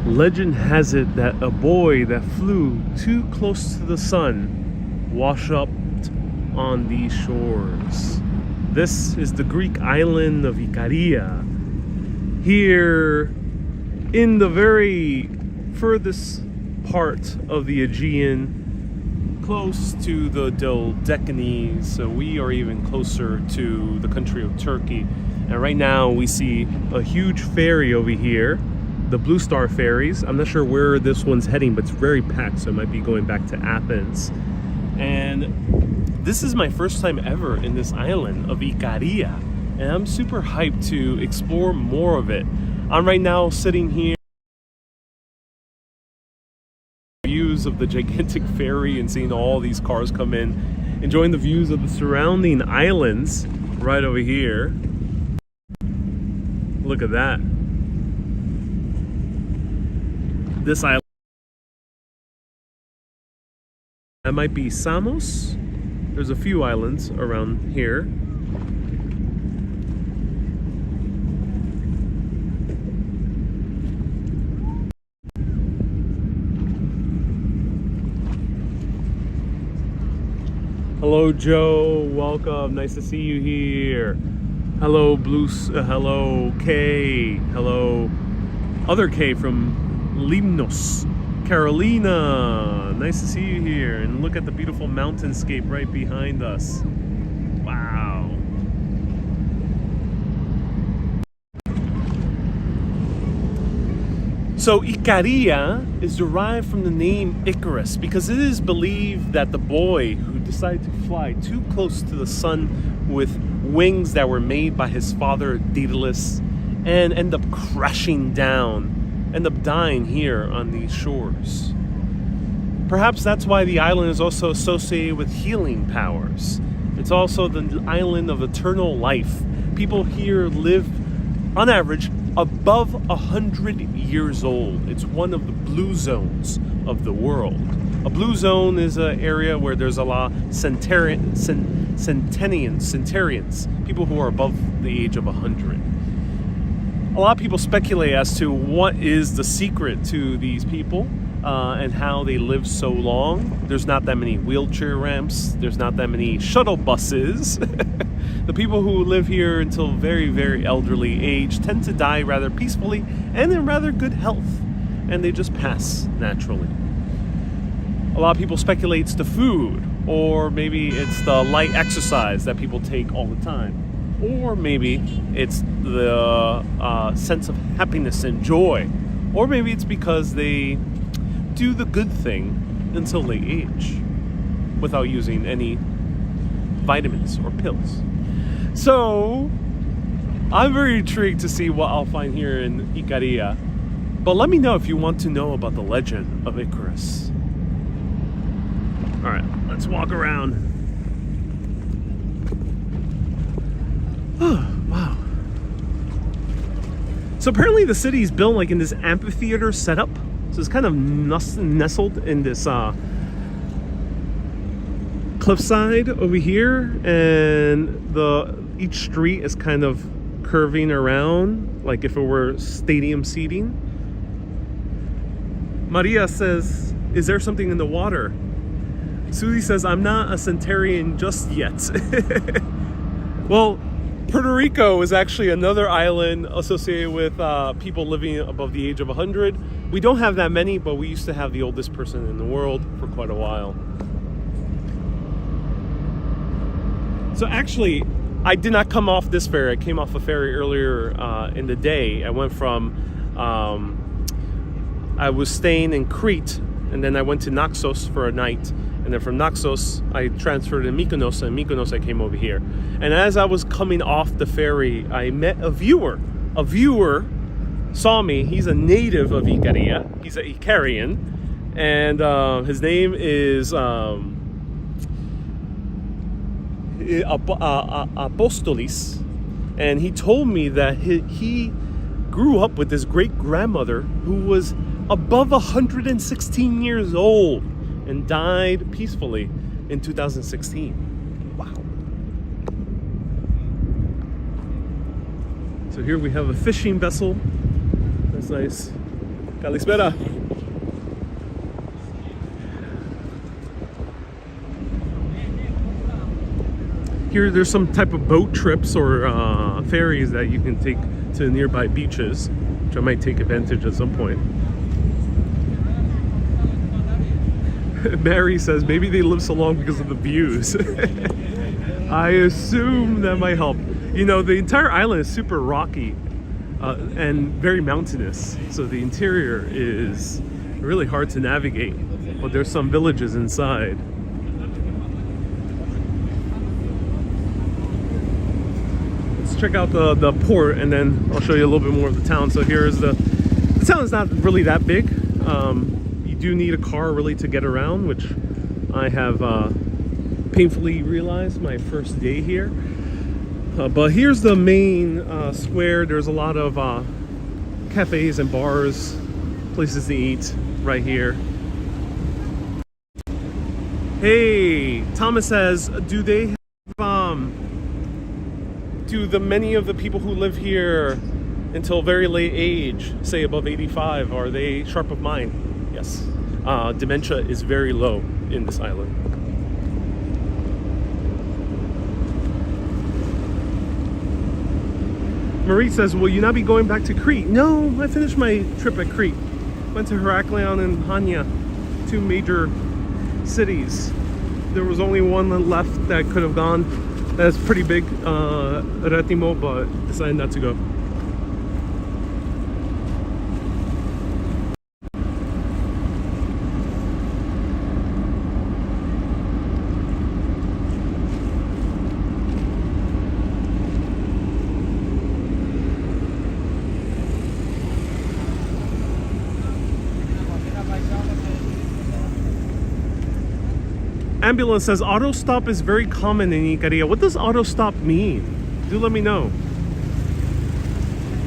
Legend has it that a boy that flew too close to the sun washed up on these shores. This is the Greek island of Ikaria, here in the very furthest part of the Aegean, close to the Dodecanese. So we are even closer to the country of Turkey. And right now we see a huge ferry over here, the Blue Star ferries. I'm not sure where this one's heading, but it's very packed, so it might be going back to Athens. And this is my first time ever in this island of Ikaria, and I'm super hyped to explore more of it. I'm right now sitting here, views of the gigantic ferry and seeing all these cars come in, enjoying the views of the surrounding islands right over here. Look at that. This island, that might be Samos. There's a few islands around here. Hello Joe, welcome, nice to see you here. Hello hello Kay, hello other Kay from Limnos, Carolina. Nice to see you here. And look at the beautiful mountainscape right behind us. Wow. So Ikaria is derived from the name Icarus because it is believed that the boy who decided to fly too close to the sun with wings that were made by his father Daedalus and end up crashing down, end up dying here on these shores. Perhaps that's why the island is also associated with healing powers. It's also the island of eternal life. People here live, on average, above 100 years old. It's one of the blue zones of the world. A blue zone is an area where there's a lot of centenarians, people who are above the age of 100. A lot of people speculate as to what is the secret to these people and how they live so long. There's not that many wheelchair ramps. There's not that many shuttle buses. The people who live here until very, very elderly age tend to die rather peacefully and in rather good health. And they just pass naturally. A lot of people speculate it's the food, or maybe it's the light exercise that people take all the time. Or maybe it's the sense of happiness and joy. Or maybe it's because they do the good thing until they age without using any vitamins or pills. So I'm very intrigued to see what I'll find here in Ikaria. But let me know if you want to know about the legend of Icarus. All right, let's walk around. Oh, wow. So apparently the city is built like in this amphitheater setup. So it's kind of nestled in this cliffside over here, and each street is kind of curving around like if it were stadium seating. Maria says, "Is there something in the water?" Susie says, "I'm not a centenarian just yet." Well, Puerto Rico is actually another island associated with people living above the age of 100. We don't have that many, but we used to have the oldest person in the world for quite a while. So actually, I did not come off this ferry. I came off a ferry earlier in the day. I went from, I was staying in Crete, and then I went to Naxos for a night. And then from Naxos, I transferred to Mykonos, and Mykonos I came over here. And as I was coming off the ferry, I met a viewer. A viewer saw me. He's a native of Ikaria. He's an Ikarian. And his name is Apostolis. And he told me that he grew up with his great-grandmother who was above 116 years old and died peacefully in 2016. Wow. So here we have a fishing vessel. That's nice. Kalispera. Here, there's some type of boat trips or ferries that you can take to nearby beaches, which I might take advantage at some point. Mary says maybe they live so long because of the views. I assume that might help. You know, the entire island is super rocky and very mountainous, so the interior is really hard to navigate, but there's some villages inside. Let's check out the port, and then I'll show you a little bit more of the town. So here is the town is not really that big. You do need a car really to get around, which I have painfully realized my first day here. But here's the main square. There's a lot of cafes and bars, places to eat right here. Hey, Thomas says, do they have, do many of the people who live here until very late age, say above 85, are they sharp of mind? Yes. Dementia is very low in this island. Marie says, will you not be going back to Crete? No, I finished my trip at Crete. Went to Heraklion and Hania, two major cities. There was only one left that could have gone. That's pretty big, Retimo, but decided not to go. Ambulance says auto stop is very common in Ikaria. What does auto stop mean? Do let me know.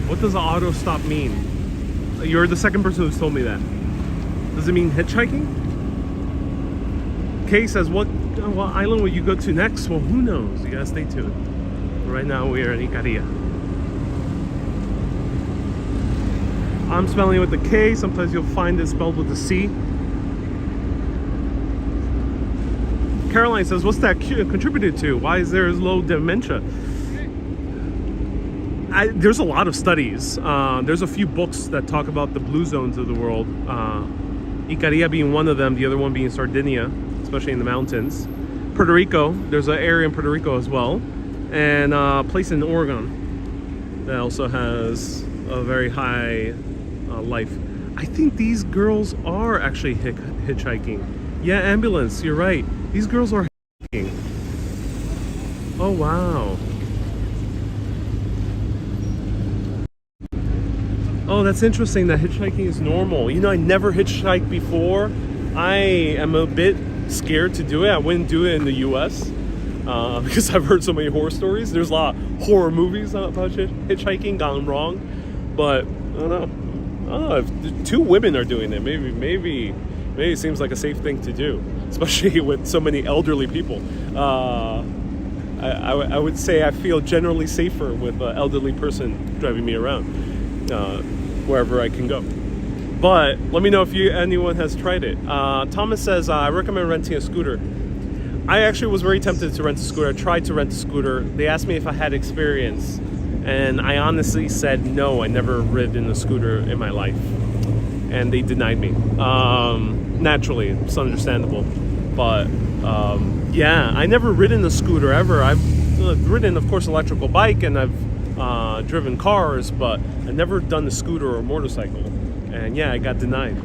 What does auto stop mean? You're the second person who's told me that. Does it mean hitchhiking? Kay says, what island will you go to next? Well, who knows? You gotta stay tuned. Right now we are in Ikaria. I'm spelling it with the K. Sometimes you'll find it spelled with the C. Caroline says, what's that contributed to? Why is there low dementia? There's a lot of studies. There's a few books that talk about the blue zones of the world. Ikaria being one of them, the other one being Sardinia, especially in the mountains. Puerto Rico, there's an area in Puerto Rico as well. And a place in Oregon that also has a very high life. I think these girls are actually hitchhiking. Yeah, ambulance, you're right. These girls are hitchhiking. Oh, wow. Oh, that's interesting that hitchhiking is normal. You know, I never hitchhiked before. I am a bit scared to do it. I wouldn't do it in the US because I've heard so many horror stories. There's a lot of horror movies about hitchhiking gone wrong. But, I don't know. If two women are doing it, maybe it seems like a safe thing to do, especially with so many elderly people. I would say I feel generally safer with an elderly person driving me around wherever I can go. But let me know if anyone has tried it. Thomas says, I recommend renting a scooter. I actually was very tempted to rent a scooter. I tried to rent a scooter. They asked me if I had experience, and I honestly said no. I never ridden a scooter in my life, and they denied me. Naturally, it's understandable, but yeah, I never ridden a scooter ever. I've ridden, of course, electrical bike, and I've driven cars, but I've never done a scooter or motorcycle. And yeah, I got denied.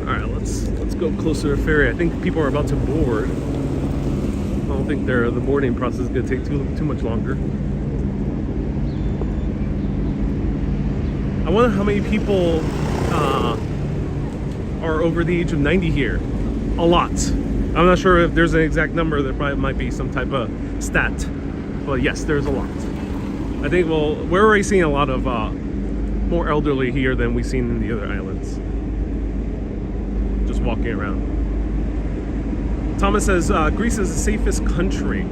All right, let's go closer to the ferry. I think people are about to board. I don't think the boarding process is going to take too much longer. I wonder how many people are over the age of 90 here. A lot. I'm not sure if there's an exact number. There probably might be some type of stat. But yes, there's a lot. I think we're already seeing a lot of more elderly here than we've seen in the other islands. Just walking around. Thomas says Greece is the safest country.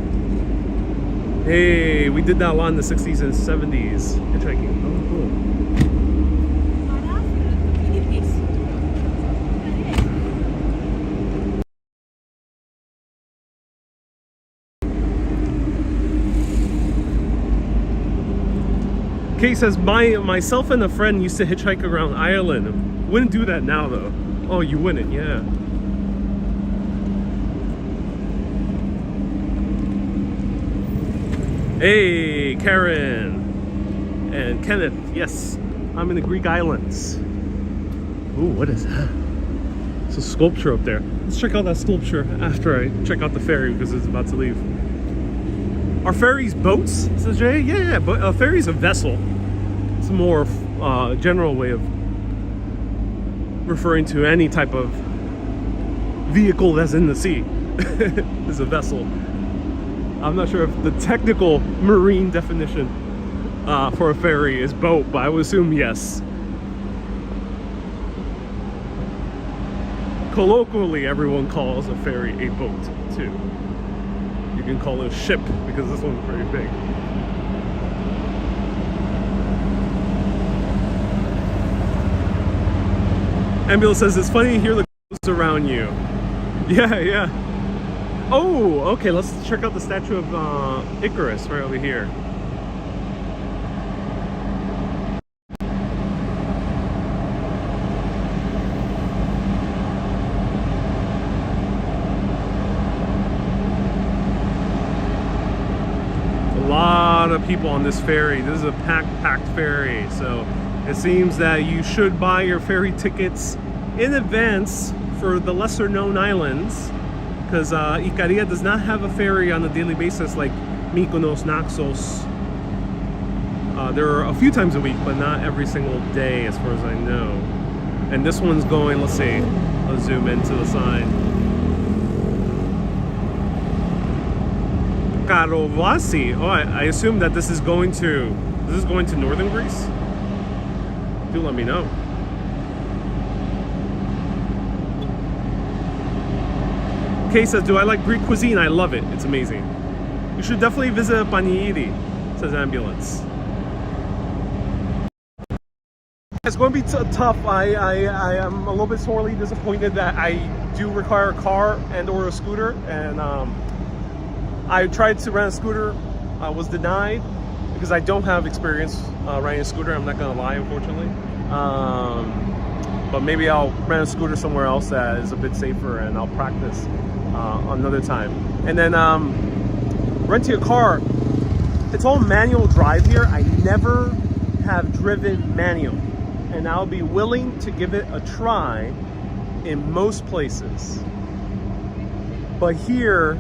Hey, we did that a lot in the 60s and 70s. Hitchhiking. Oh, cool. Kay says, myself and a friend used to hitchhike around Ireland. Wouldn't do that now, though. Oh, you wouldn't, yeah. Hey, Karen and Kenneth. Yes, I'm in the Greek islands. Ooh, what is that? It's a sculpture up there. Let's check out that sculpture after I check out the ferry because it's about to leave. Are ferries boats, says Jay? Yeah, but a ferry's a vessel. It's a more general way of referring to any type of vehicle that's in the sea. Is a vessel. I'm not sure if the technical marine definition for a ferry is boat, but I would assume yes. Colloquially, everyone calls a ferry a boat too. You can call it a ship because this one's very big. Ambulance says it's funny to hear the ghosts around you. Yeah, yeah. Oh, okay, let's check out the statue of Icarus right over here. A lot of people on this ferry. This is a packed ferry, so it seems that you should buy your ferry tickets in advance for the lesser known islands, because Ikaria does not have a ferry on a daily basis like Mykonos, Naxos. There are a few times a week, but not every single day as far as I know. And this one's going, let's see, I'll zoom into the sign. Karovasi. Oh, I assume that this is going to northern Greece? Do let me know. Kay says, do I like Greek cuisine? I love it. It's amazing. You should definitely visit Paniiri, says Ambulance. It's going to be tough. I am a little bit sorely disappointed that I do require a car and or a scooter. And I tried to rent a scooter. I was denied because I don't have experience riding a scooter. I'm not going to lie, unfortunately. But maybe I'll rent a scooter somewhere else that is a bit safer and I'll practice another time. And then renting a car, it's all manual drive here. I never have driven manual, and I'll be willing to give it a try in most places. But here,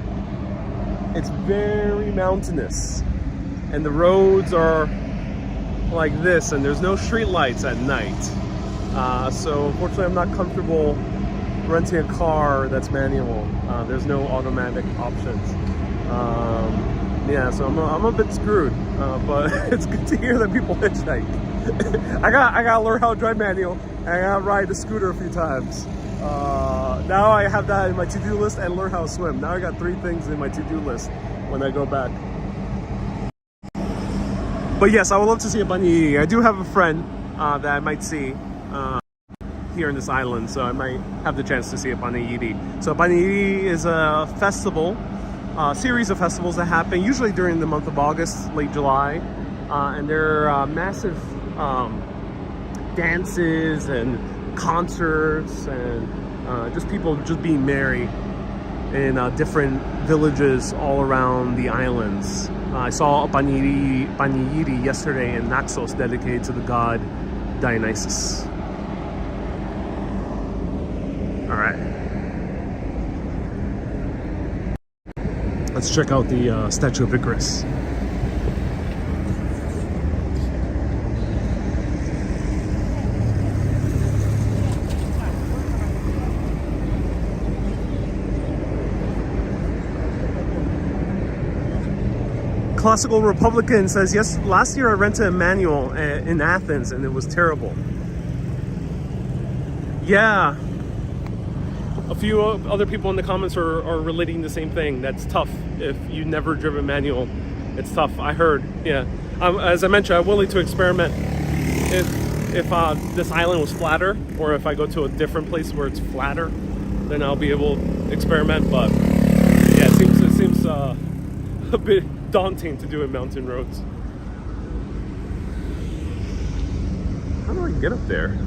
it's very mountainous and the roads are like this, and there's no street lights at night. So unfortunately I'm not comfortable renting a car that's manual. There's no automatic options. Yeah, so I'm a bit screwed, but it's good to hear that people hitchhike. I gotta learn how to drive manual, and I gotta ride the scooter a few times. Now I have that in my to-do list, and learn how to swim. Now I got 3 things in my to-do list when I go back. But yes, I would love to see a Paniiri. I do have a friend that I might see here in this island, so I might have the chance to see a Paniiri. So Paniiri is a festival, series of festivals that happen usually during the month of August, late July, and there are massive dances and concerts and just people just being merry in different villages all around the islands. I saw a Paniiri yesterday in Naxos dedicated to the god Dionysus. All right, let's check out the statue of Icarus. Classical Republican says, yes, last year I rented a manual in Athens and it was terrible. Yeah, a few other people in the comments are relating the same thing. That's tough if you've never driven manual. It's tough. I heard. Yeah. As I mentioned, I'm willing to experiment if this island was flatter, or if I go to a different place where it's flatter, then I'll be able to experiment. But yeah, it seems a bit daunting to do in mountain roads. How do I get up there?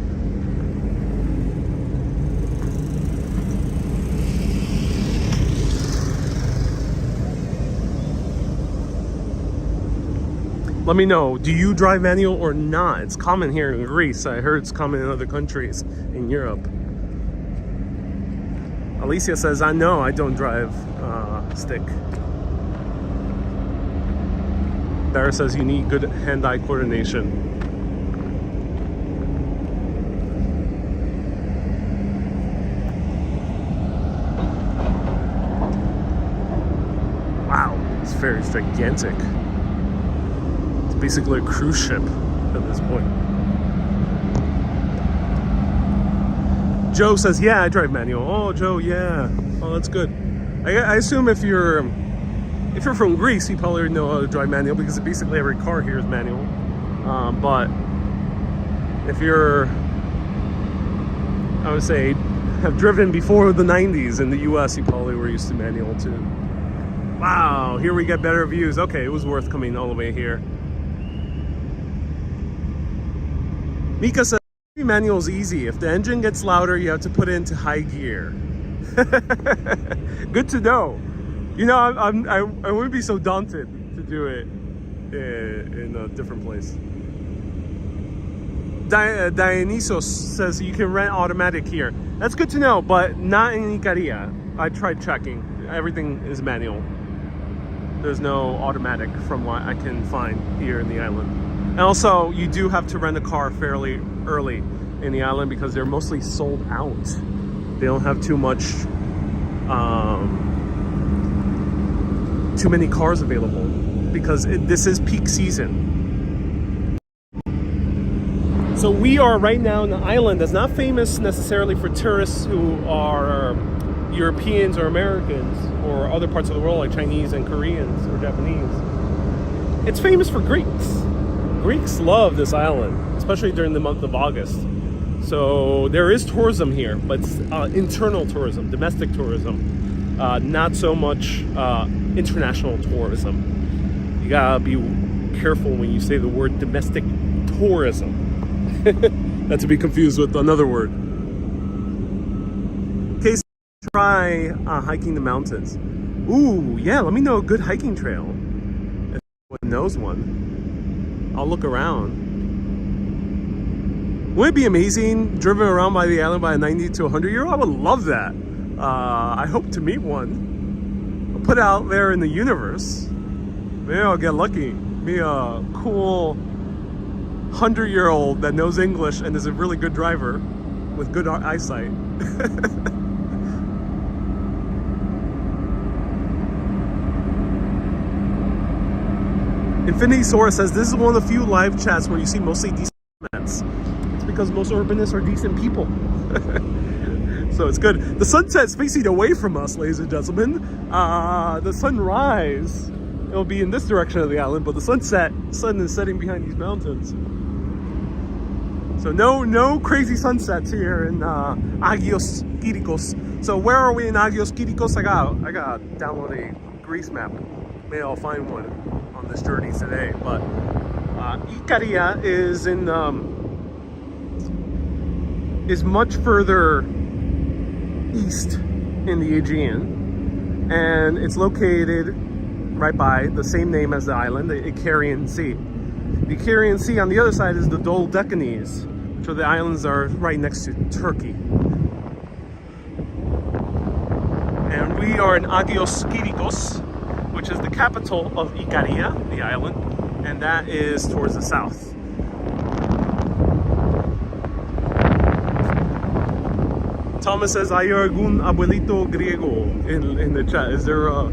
Let me know, do you drive manual or not? It's common here in Greece. I heard it's common in other countries in Europe. Alicia says, I know I don't drive stick. Dara says you need good hand-eye coordination. Wow, this ferry is gigantic. Basically a cruise ship at this point. Joe says, yeah, I drive manual. Oh, Joe, yeah. Oh, that's good. I assume if you're from Greece, you probably know how to drive manual, because basically every car here is manual. But if you're, I would say, have driven before the 90s in the US, you probably were used to manual too. Wow, here we get better views. Okay, it was worth coming all the way here. Mika says, manual is easy. If the engine gets louder, you have to put it into high gear. Good to know. You know, I wouldn't be so daunted to do it in a different place. Dionysos says you can rent automatic here. That's good to know, but not in Ikaria. I tried checking. Everything is manual. There's no automatic from what I can find here in the island. And also, you do have to rent a car fairly early in the island because they're mostly sold out. They don't have too many cars available because this is peak season. So we are right now in an island that's not famous necessarily for tourists who are Europeans or Americans or other parts of the world like Chinese and Koreans or Japanese. It's famous for Greeks. Greeks love this island, especially during the month of August. So there is tourism here, but it's internal tourism, domestic tourism, not so much international tourism. You gotta be careful when you say the word domestic tourism. Not to be confused with another word. Okay, so try hiking the mountains. Ooh, yeah, let me know a good hiking trail. If anyone knows one. I'll look around. Wouldn't it be amazing driven around by the island by a 90 to 100-year-old? I would love that. I hope to meet one. I'll put it out there in the universe. Maybe I'll get lucky. Be a cool 100-year-old that knows English and is a really good driver with good eyesight. Infinity Sora says this is one of the few live chats where you see mostly decent comments. It's because most urbanists are decent people. So it's good. The sunset's facing away from us, ladies and gentlemen. The sunrise, it'll be in this direction of the island, but the sun is setting behind these mountains. So no crazy sunsets here in Agios, Kyrikos. So where are we in Agios, Kyrikos? I got download a Greece map. Maybe I'll find one on this journey today. But Ikaria is much further east in the Aegean, and it's located right by the same name as the island, the Ikarian Sea. The Ikarian Sea on the other side is the Dodecanies, which are the islands that are right next to Turkey. And we are in Agios, Kyrikos, which is the capital of Ikaria, the island, and that is towards the south. Thomas says, ¿Hay algún abuelito griego in the chat? Is there a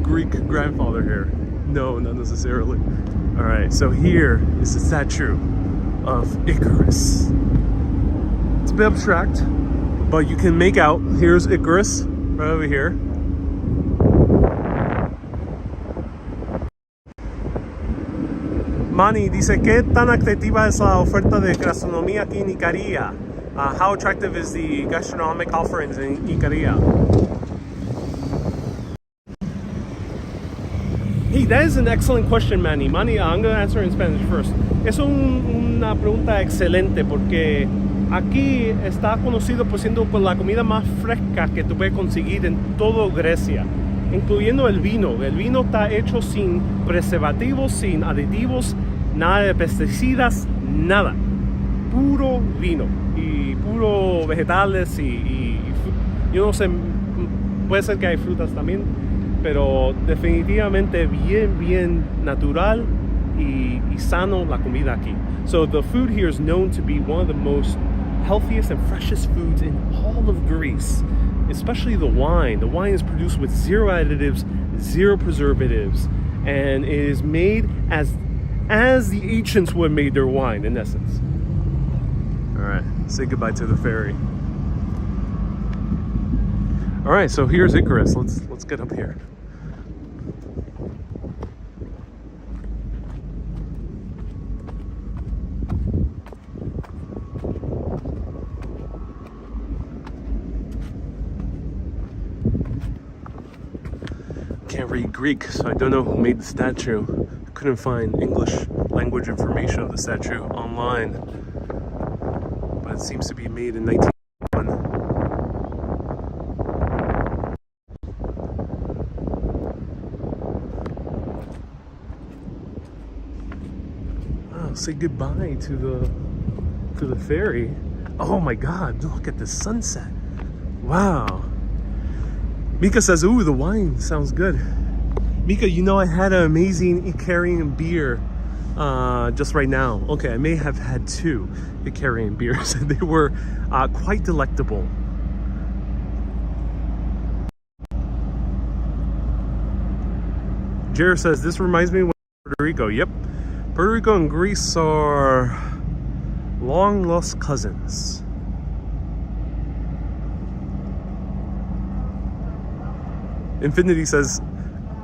Greek grandfather here? No, not necessarily. All right, so here is the statue of Icarus. It's a bit abstract, But you can make out, here's Icarus, right over here. Manny dice, ¿qué tan atractiva es la oferta de gastronomía aquí en Ikaria? How attractive is the gastronomic offerings in Ikaria? Hey, that is an excellent question, Manny. Manny, I'm going to answer in Spanish first. Es una pregunta excelente porque aquí está conocido por siendo la comida más fresca que tú puedes conseguir en toda Grecia, incluyendo el vino. El vino está hecho sin preservativos, sin aditivos, nada de pesticidas, nada. Puro vino y puro vegetales y yo no sé, puede ser que hay frutas también, pero definitivamente bien natural y sano la comida aquí. So the food here is known to be one of the most healthiest and freshest foods in all of Greece, especially the wine. The wine is produced with zero additives, zero preservatives, and it is made as the ancients would have made their wine, in essence. All right, say goodbye to the ferry. All right, so here's Icarus. Let's get up here. Can't read Greek, so I don't know who made the statue. I couldn't find English language information of the statue online, but it seems to be made in 1901. Oh, say goodbye to the ferry. Oh my God! Look at the sunset. Wow. Mika says, ooh, the wine sounds good. Mika, you know I had an amazing Ikarian beer just right now. Okay, I may have had 2 Ikarian beers. They were quite delectable. Jared says, this reminds me of Puerto Rico. Yep. Puerto Rico and Greece are long lost cousins. Infinity says,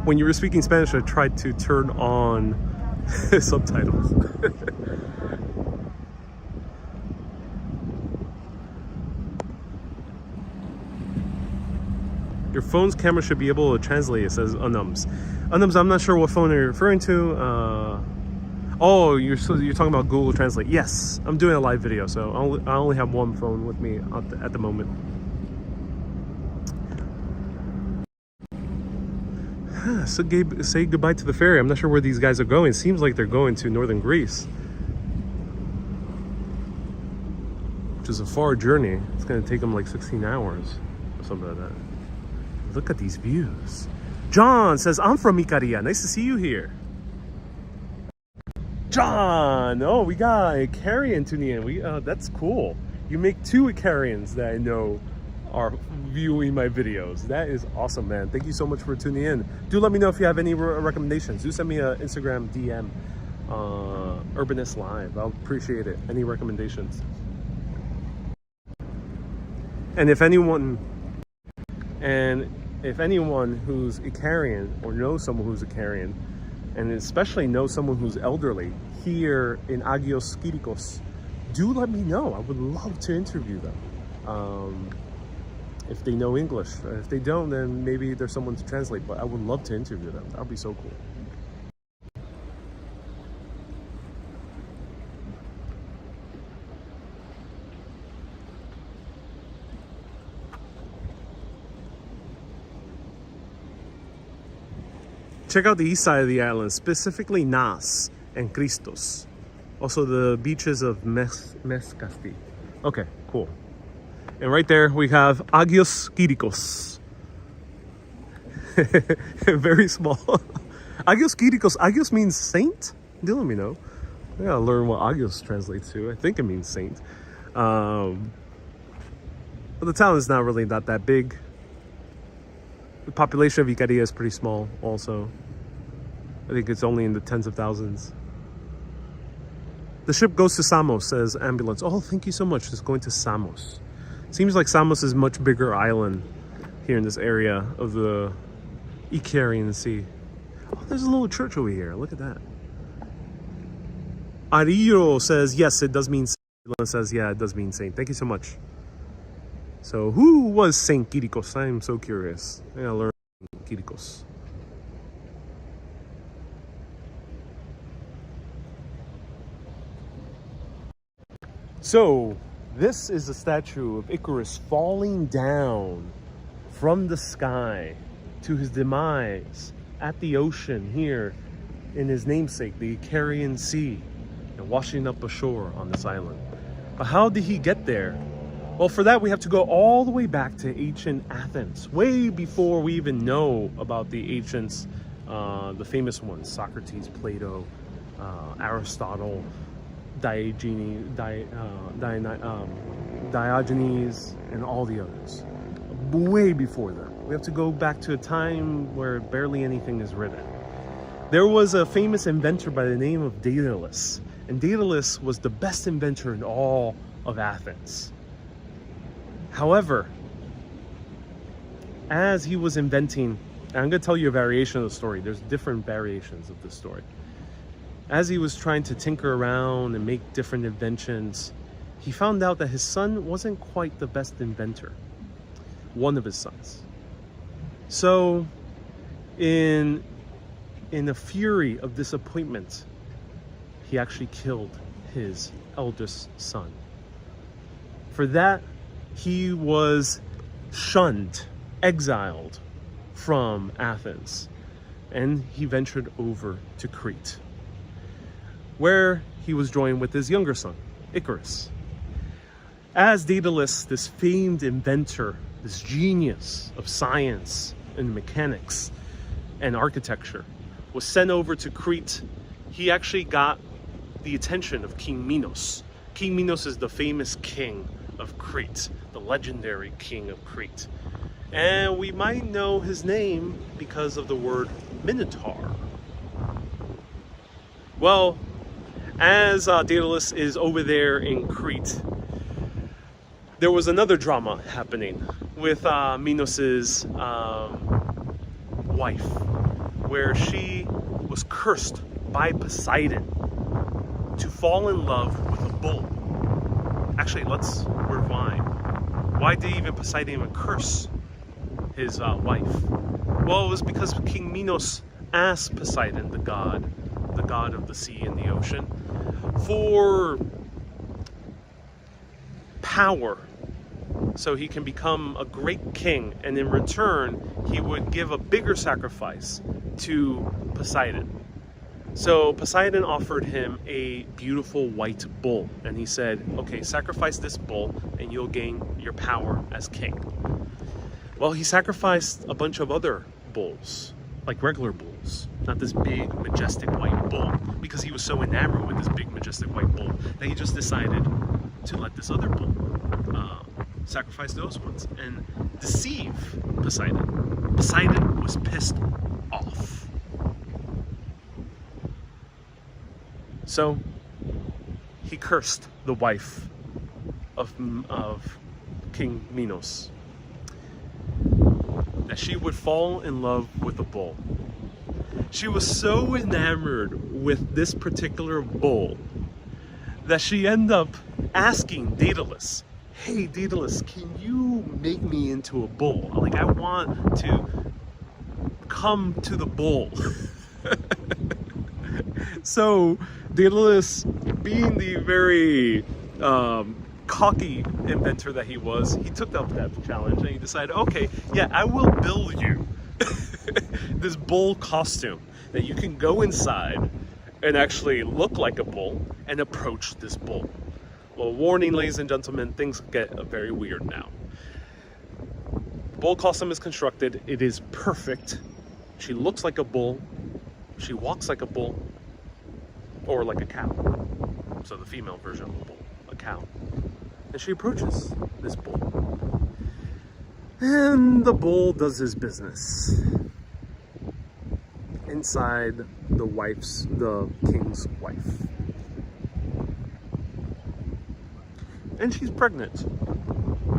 when you were speaking Spanish, I tried to turn on subtitles. Your phone's camera should be able to translate, it says Unums. Unums, I'm not sure what phone you're referring to. Oh, you're talking about Google Translate. Yes, I'm doing a live video, so I only have one phone with me at the moment. So Gabe, say goodbye to the ferry. I'm not sure where these guys are going. It seems like they're going to northern Greece, which is a far journey. It's going to take them like 16 hours or something like that. Look at these views. John says, I'm from Ikaria. Nice to see you here. John, oh, we got Ikarian tuning in. That's cool. You make 2 Ikarians that I know are viewing my videos. That is awesome, man. Thank you so much for tuning in. Do let me know if you have any recommendations. Do send me an Instagram DM, Urbanist Live. I'll appreciate it. Any recommendations? And if anyone who's Ikarian or knows someone who's Ikarian, and especially knows someone who's elderly here in Agios, Kyrikos, do let me know. I would love to interview them. If they know English. If they don't, then maybe there's someone to translate, but I would love to interview them. That would be so cool. Check out the east side of the island, specifically Nas and Christos. Also the beaches of Meskasti. Okay, cool. And right there we have Agios Kyrikos. Very small. Agios Kyrikos. Agios means saint? Do let me know. I gotta learn what Agios translates to. I think it means saint. But the town is not really not that big. The population of Ikaria is pretty small also. I think it's only in the tens of thousands. The ship goes to Samos, says ambulance. Oh, thank you so much. It's going to Samos. Seems like Samos is a much bigger island here in this area of the Ikarian Sea. Oh, there's a little church over here. Look at that. Agios says, yes, it does mean saint. Elena says, yeah, it does mean saint. Thank you so much. So, who was Saint Kyrikos? I'm so curious. I gotta learn Kyrikos. So, this is a statue of Icarus falling down from the sky to his demise at the ocean here in his namesake, the Ikarian Sea, and washing up ashore on this island. But how did he get there? Well, for that we have to go all the way back to ancient Athens, way before we even know about the ancients, the famous ones, Socrates, Plato, Aristotle, Diogenes, and all the others. Way before that. We have to go back to a time where barely anything is written. There was a famous inventor by the name of Daedalus, and Daedalus was the best inventor in all of Athens. However, as he was inventing, and I'm going to tell you a variation of the story. There's different variations of this story. As he was trying to tinker around and make different inventions, he found out that his son wasn't quite the best inventor. One of his sons. So, in a fury of disappointment, he actually killed his eldest son. For that, he was shunned, exiled from Athens, and he ventured over to Crete, where he was joined with his younger son, Icarus. As Daedalus, this famed inventor, this genius of science and mechanics and architecture, was sent over to Crete, he actually got the attention of King Minos. King Minos is the famous king of Crete, the legendary king of Crete. And we might know his name because of the word Minotaur. Well, as Daedalus is over there in Crete, there was another drama happening with Minos's wife, where she was cursed by Poseidon to fall in love with a bull. Actually, let's rewind. Why did even Poseidon even curse his wife? Well, it was because King Minos asked Poseidon, the god of the sea and the ocean, for power so he can become a great king, and in return he would give a bigger sacrifice to Poseidon. So Poseidon offered him a beautiful white bull, and he said, okay, sacrifice this bull and you'll gain your power as king. Well, he sacrificed a bunch of other bulls, like regular bulls, not this big majestic white bull, because he was so enamored with this big majestic white bull that he just decided to let this other bull sacrifice those ones and deceive Poseidon. Poseidon was pissed off. So he cursed the wife of King Minos, that she would fall in love with a bull. She was so enamored with this particular bull that she ended up asking Daedalus, hey Daedalus, can you make me into a bull? Like, I want to come to the bull. So Daedalus, being the very cocky inventor that he was, he took up that challenge and he decided, okay, yeah, I will build you this bull costume that you can go inside and actually look like a bull and approach this bull. Well, warning, ladies and gentlemen, things get very weird now. The bull costume is constructed. It is perfect. She looks like a bull. She walks like a bull. Or like a cow. So the female version of a bull, a cow. And she approaches this bull. And the bull does his business inside the king's wife. And she's pregnant.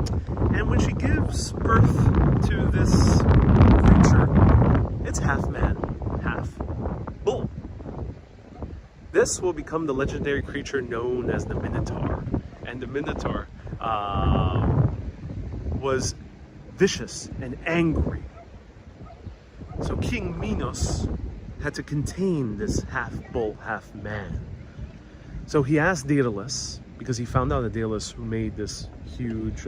And when she gives birth to this creature, it's half man, half bull. This will become the legendary creature known as the Minotaur. And the Minotaur was vicious and angry. So King Minos had to contain this half bull, half man. So he asked Daedalus, because he found out that Daedalus made this huge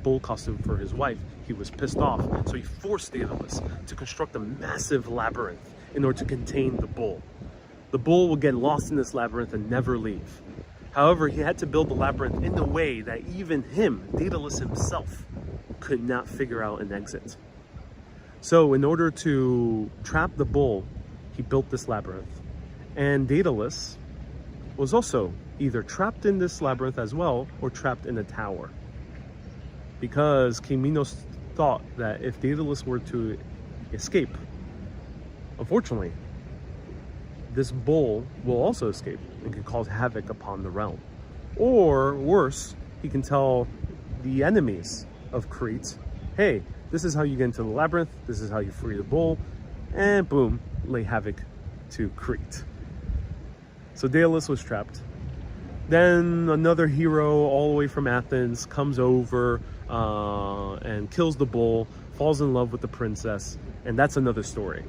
bull costume for his wife. He was pissed off, so he forced Daedalus to construct a massive labyrinth in order to contain the bull. The bull would get lost in this labyrinth and never leave. However, he had to build the labyrinth in a way that even him, Daedalus himself, could not figure out an exit. So in order to trap the bull, he built this labyrinth. And Daedalus was also either trapped in this labyrinth as well, or trapped in a tower. Because King Minos thought that if Daedalus were to escape, unfortunately, this bull will also escape and can cause havoc upon the realm. Or worse, he can tell the enemies of Crete, hey, this is how you get into the labyrinth, this is how you free the bull, and boom, lay havoc to Crete. So Daedalus was trapped. Then another hero all the way from Athens comes over and kills the bull, falls in love with the princess, and that's another story.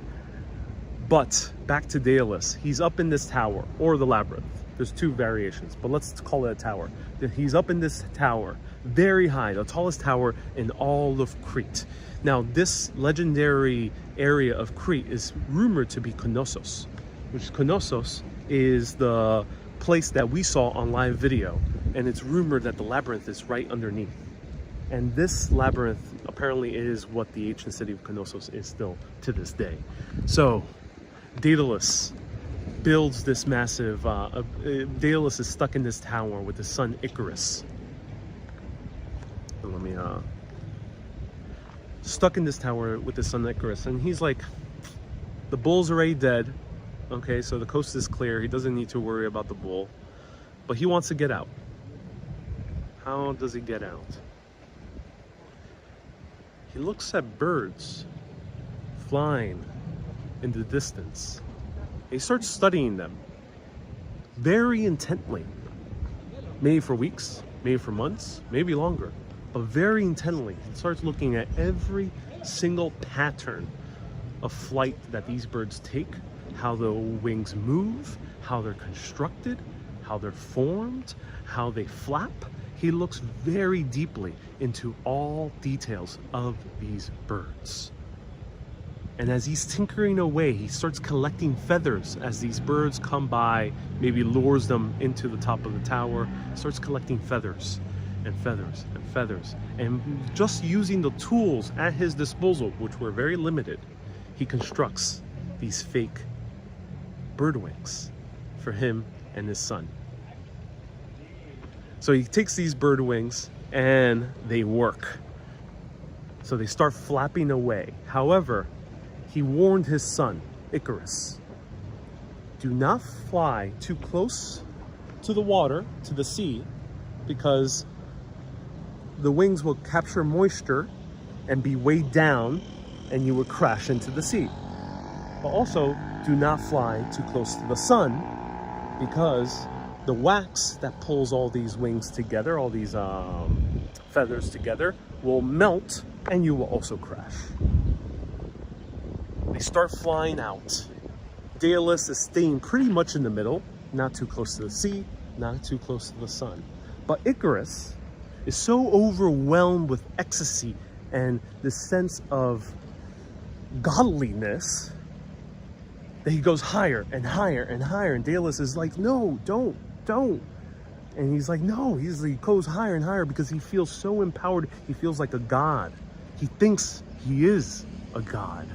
But back to Daedalus, he's up in this tower, or the labyrinth. There's two variations, but let's call it a tower. He's up in this tower, very high, the tallest tower in all of Crete. Now, this legendary area of Crete is rumored to be Knossos, which Knossos is the place that we saw on live video, and it's rumored that the labyrinth is right underneath. And this labyrinth apparently is what the ancient city of Knossos is still to this day. So Daedalus builds this massive, Daedalus is stuck in this tower with his son Ikaris. Let me, stuck in this tower with his son Ikaris, and he's like, the bull's already dead. Okay, so the coast is clear. He doesn't need to worry about the bull, but he wants to get out. How does he get out? He looks at birds flying in the distance. He starts studying them very intently, maybe for weeks, maybe for months, maybe longer, but very intently. He starts looking at every single pattern of flight that these birds take, how the wings move, how they're constructed, how they're formed, how they flap. He looks very deeply into all details of these birds. And as he's tinkering away, he starts collecting feathers as these birds come by, maybe lures them into the top of the tower, starts collecting feathers and feathers and feathers. And just using the tools at his disposal, which were very limited, he constructs these fake bird wings for him and his son. So he takes these bird wings and they work. So they start flapping away. However, he warned his son, Ikaris, do not fly too close to the water, to the sea, because the wings will capture moisture and be weighed down and you will crash into the sea. But also, do not fly too close to the sun, because the wax that pulls all these wings together, all these feathers together, will melt and you will also crash. They start flying out. Daedalus is staying pretty much in the middle, not too close to the sea, not too close to the sun. But Ikaris is so overwhelmed with ecstasy and this sense of godliness that he goes higher and higher and higher, and Daedalus is like, no, don't. And he's like, no, he goes higher and higher because he feels so empowered. He feels like a god. He thinks he is a god.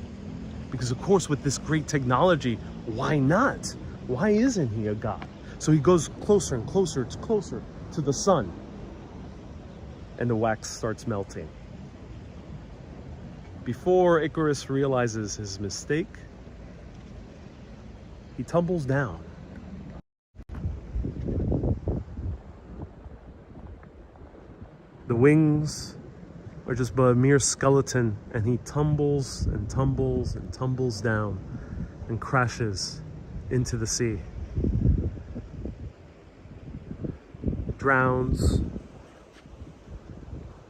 Because of course, with this great technology, why not? Why isn't he a god? So he goes closer and closer, it's closer to the sun. And the wax starts melting. Before Ikaris realizes his mistake, he tumbles down. The wings are just but a mere skeleton, and he tumbles and tumbles and tumbles down and crashes into the sea. Drowns,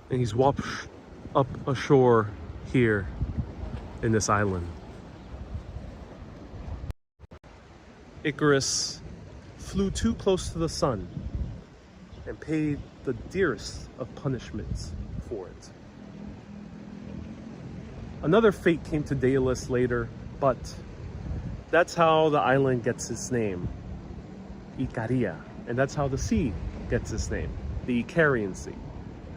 and he's washed up ashore here in this island. Icarus flew too close to the sun and paid the dearest of punishments for it. Another fate came to Daedalus later, but that's how the island gets its name, Ikaria, and that's how the sea gets its name, the Icarian Sea.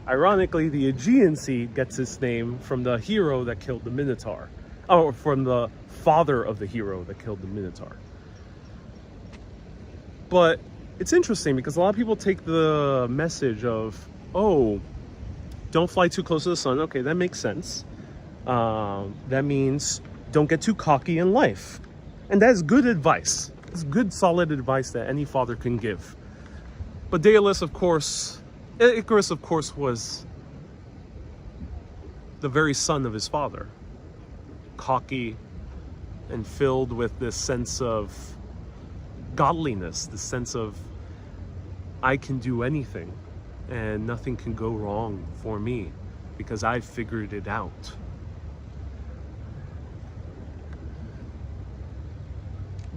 Ironically, the Aegean Sea gets its name from the hero that killed the Minotaur, or from the father of the hero that killed the Minotaur. But it's interesting because a lot of people take the message of, oh, don't fly too close to the sun. Okay, that makes sense. That means don't get too cocky in life. And that is good advice. It's good, solid advice that any father can give. But Icarus, of course, was the very son of his father. Cocky and filled with this sense of godliness, the sense of I can do anything and nothing can go wrong for me because I figured it out.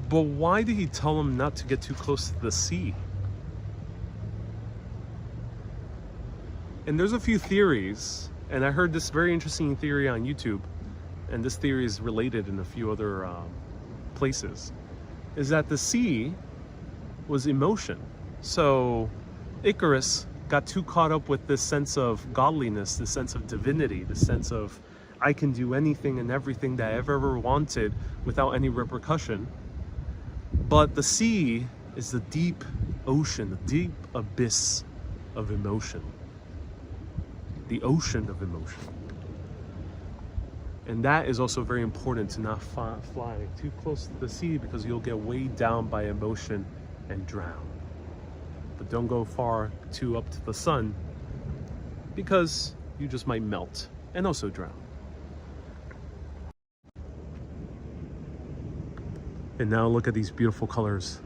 But why did he tell him not to get too close to the sea? And there's a few theories, and I heard this very interesting theory on YouTube, and this theory is related in a few other places, is that the sea was emotion. So Icarus got too caught up with this sense of godliness, this sense of divinity, this sense of I can do anything and everything that I've ever wanted without any repercussion. But the sea is the deep ocean, the deep abyss of emotion. The ocean of emotion. And that is also very important, to not fly too close to the sea because you'll get weighed down by emotion and drown. But don't go far too up to the sun because you just might melt and also drown. And now look at these beautiful colors.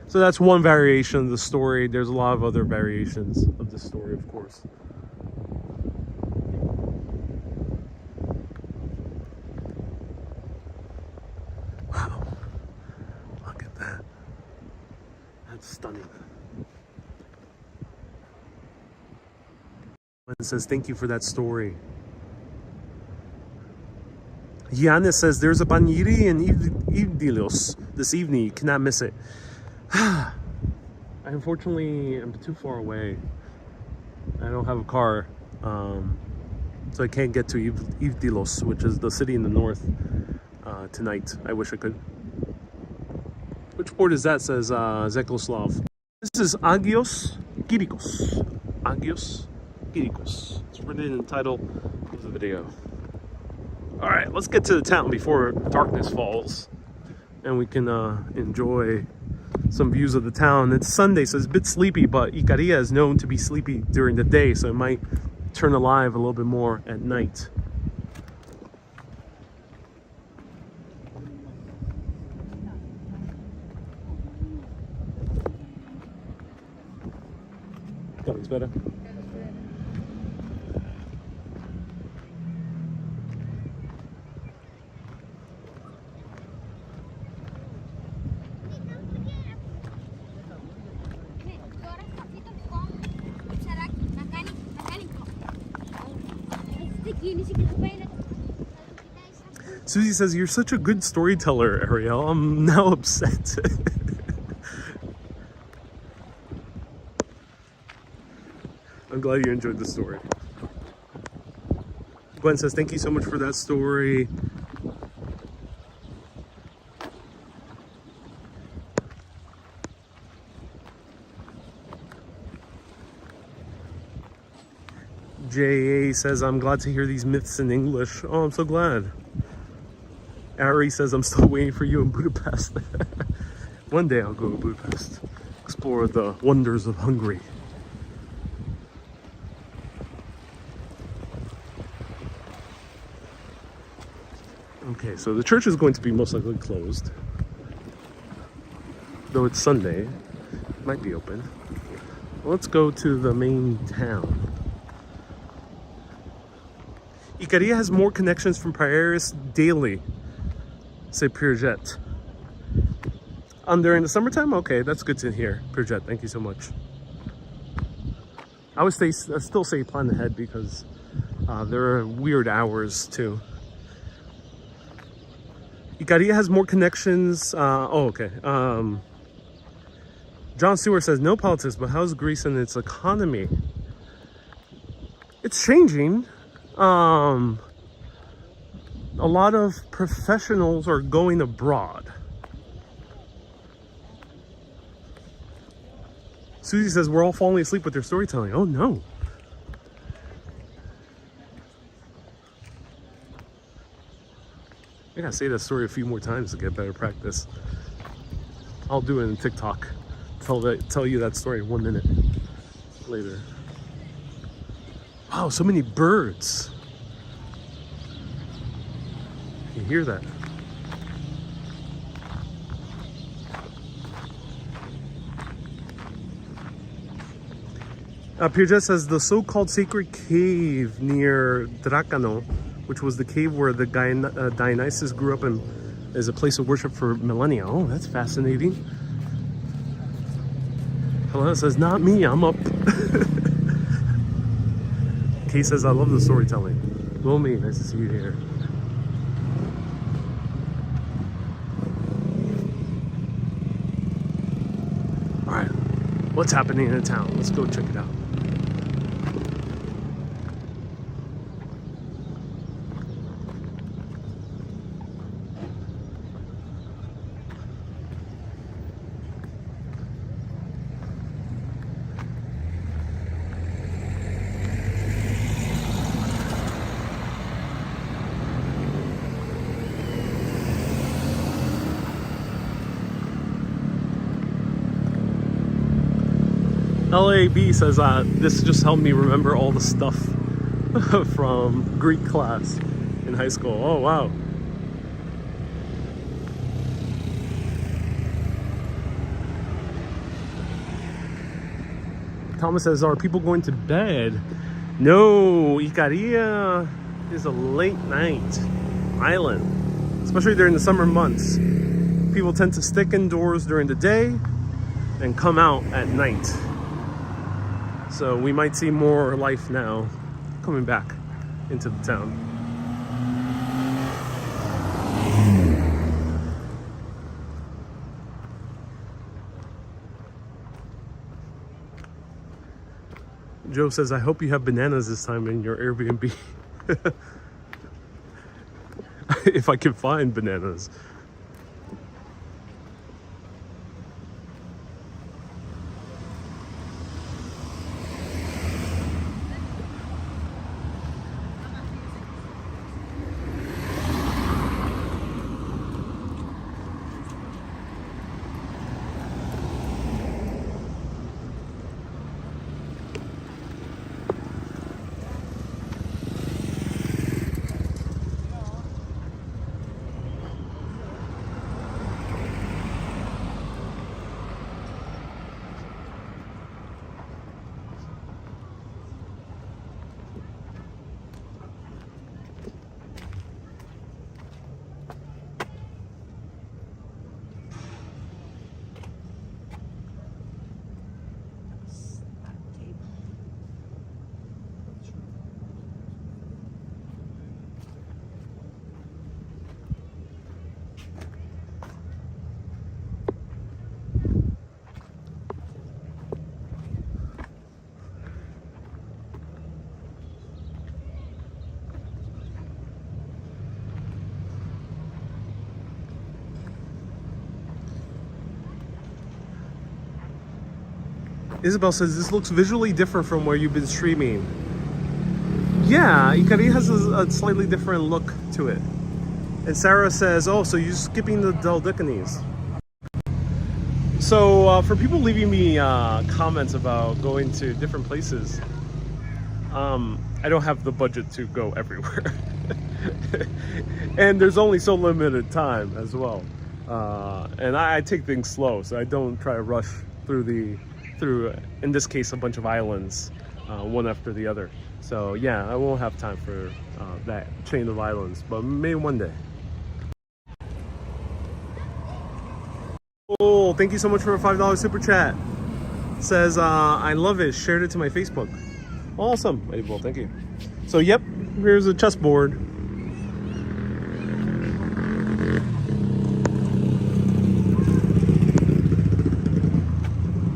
So that's one variation of the story. There's a lot of other variations of the story, of course. Wow. Look at that. That's stunning. It says, thank you for that story. Giannis says, there's a Paniri in Ivdilos this evening. You cannot miss it. I unfortunately am too far away. I don't have a car, so I can't get to Ivdilos, which is the city in the north, tonight. I wish I could. Which port is that? Says Zekoslav. This is Agios, Kyrikos. Agios, Kyrikos. It's written in the title of the video. All right, let's get to the town before darkness falls, and we can enjoy some views of the town. It's Sunday, so it's a bit sleepy, but Ikaria is known to be sleepy during the day, so it might turn alive a little bit more at night. Better. Susie says, you're such a good storyteller, Ariel. I'm now upset. I'm glad you enjoyed the story. Gwen says, thank you so much for that story. J.A. says, I'm glad to hear these myths in English. Oh, I'm so glad. Ari says, I'm still waiting for you in Budapest. One day I'll go to Budapest. for the wonders of Hungary. Okay, so the church is going to be most likely closed. Though it's Sunday, it might be open. Let's go to the main town. Ikaria has more connections from Paris daily, say Purjet. During the summertime? Okay, that's good to hear. Purjet, thank you so much. I would still say plan ahead because there are weird hours too. Ikaria has more connections. Okay. John Stewart says, no politics, but how's Greece and its economy? It's changing. A lot of professionals are going abroad. Susie says, we're all falling asleep with their storytelling. Oh no. I gotta say that story a few more times to get better practice. I'll do it in TikTok. Tell you that story 1 minute later. Wow, so many birds. You hear that? Purjet says the so-called sacred cave near Drakano, which was the cave where the Dionysus grew up and is a place of worship for millennia. Oh, that's fascinating. Helena says, not me, I'm up. Kay says, I love the storytelling. Wilmy, nice to see you here. All right, what's happening in the town? Let's go check it out. LAB says, this just helped me remember all the stuff from Greek class in high school. Oh, wow. Thomas says, are people going to bed? No, Ikaria is a late night island, especially during the summer months. People tend to stick indoors during the day and come out at night. So we might see more life now coming back into the town. Joe says, I hope you have bananas this time in your Airbnb. If I can find bananas. Isabel says, this looks visually different from where you've been streaming. Yeah, Ikaria has a slightly different look to it. And Sarah says, oh, so you're skipping the Deldecanes. for people leaving me comments about going to different places, I don't have the budget to go everywhere. And there's only so limited time as well. And I take things slow, so I don't try to rush through in this case, a bunch of islands, one after the other. So yeah, I won't have time for that chain of islands, but maybe one day. Oh, thank you so much for a $5 super chat. Says, I love it, shared it to my Facebook. Awesome, well, thank you. So yep, here's a chessboard.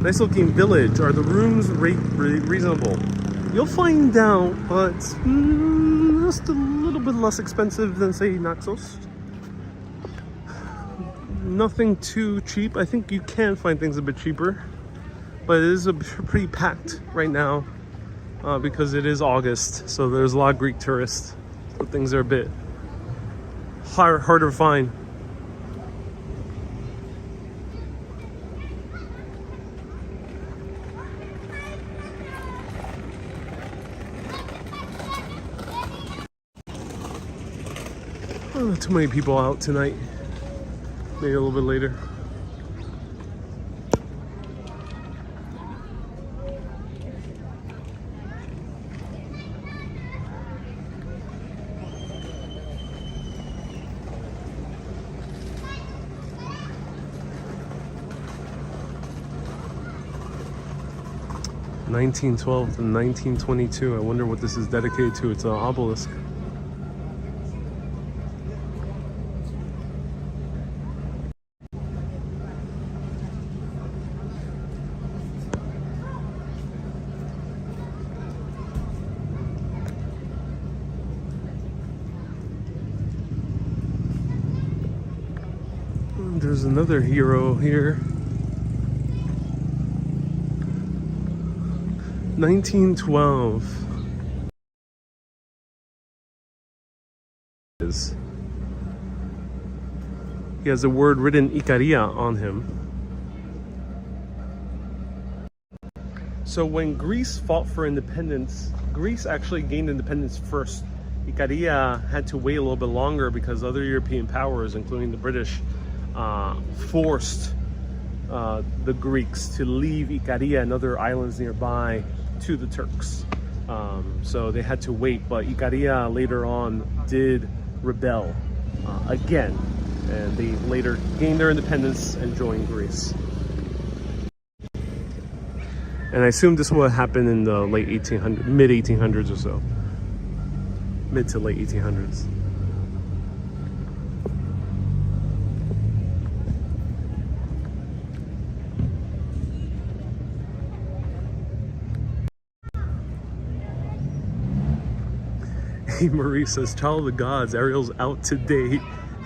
Nice looking village. Are the rooms reasonable? You'll find out, but just a little bit less expensive than, say, Naxos. Nothing too cheap. I think you can find things a bit cheaper, but it is pretty packed right now because it is August, so there's a lot of Greek tourists, so things are a bit harder to find. Not too many people out tonight. Maybe a little bit later. (1912 and 1922). I wonder what this is dedicated to. It's an obelisk. There's another hero here. 1912. He has a word written Ikaria on him. So when Greece fought for independence, Greece actually gained independence first. Ikaria had to wait a little bit longer because other European powers, including the British, forced the Greeks to leave Ikaria and other islands nearby to the Turks. So they had to wait, but Ikaria later on did rebel again, and they later gained their independence and joined Greece. And I assume this will happen in the late 1800s, mid 1800s or so, mid to late 1800s. Hey, Marie says, Child of the Gods, Ariel's out today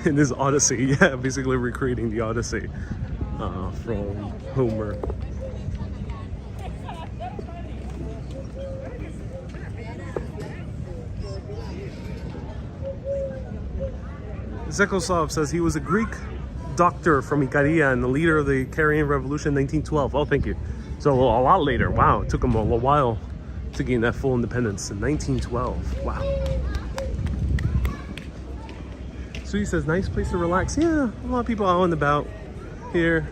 in his Odyssey. Yeah, basically recreating the Odyssey from Homer. Zekosov says he was a Greek doctor from Ikaria and the leader of the Icarian Revolution in 1912. Oh, thank you. So a lot later. Wow, it took him a little while to gain that full independence in 1912. Wow. So he says, nice place to relax. Yeah, a lot of people out and about here.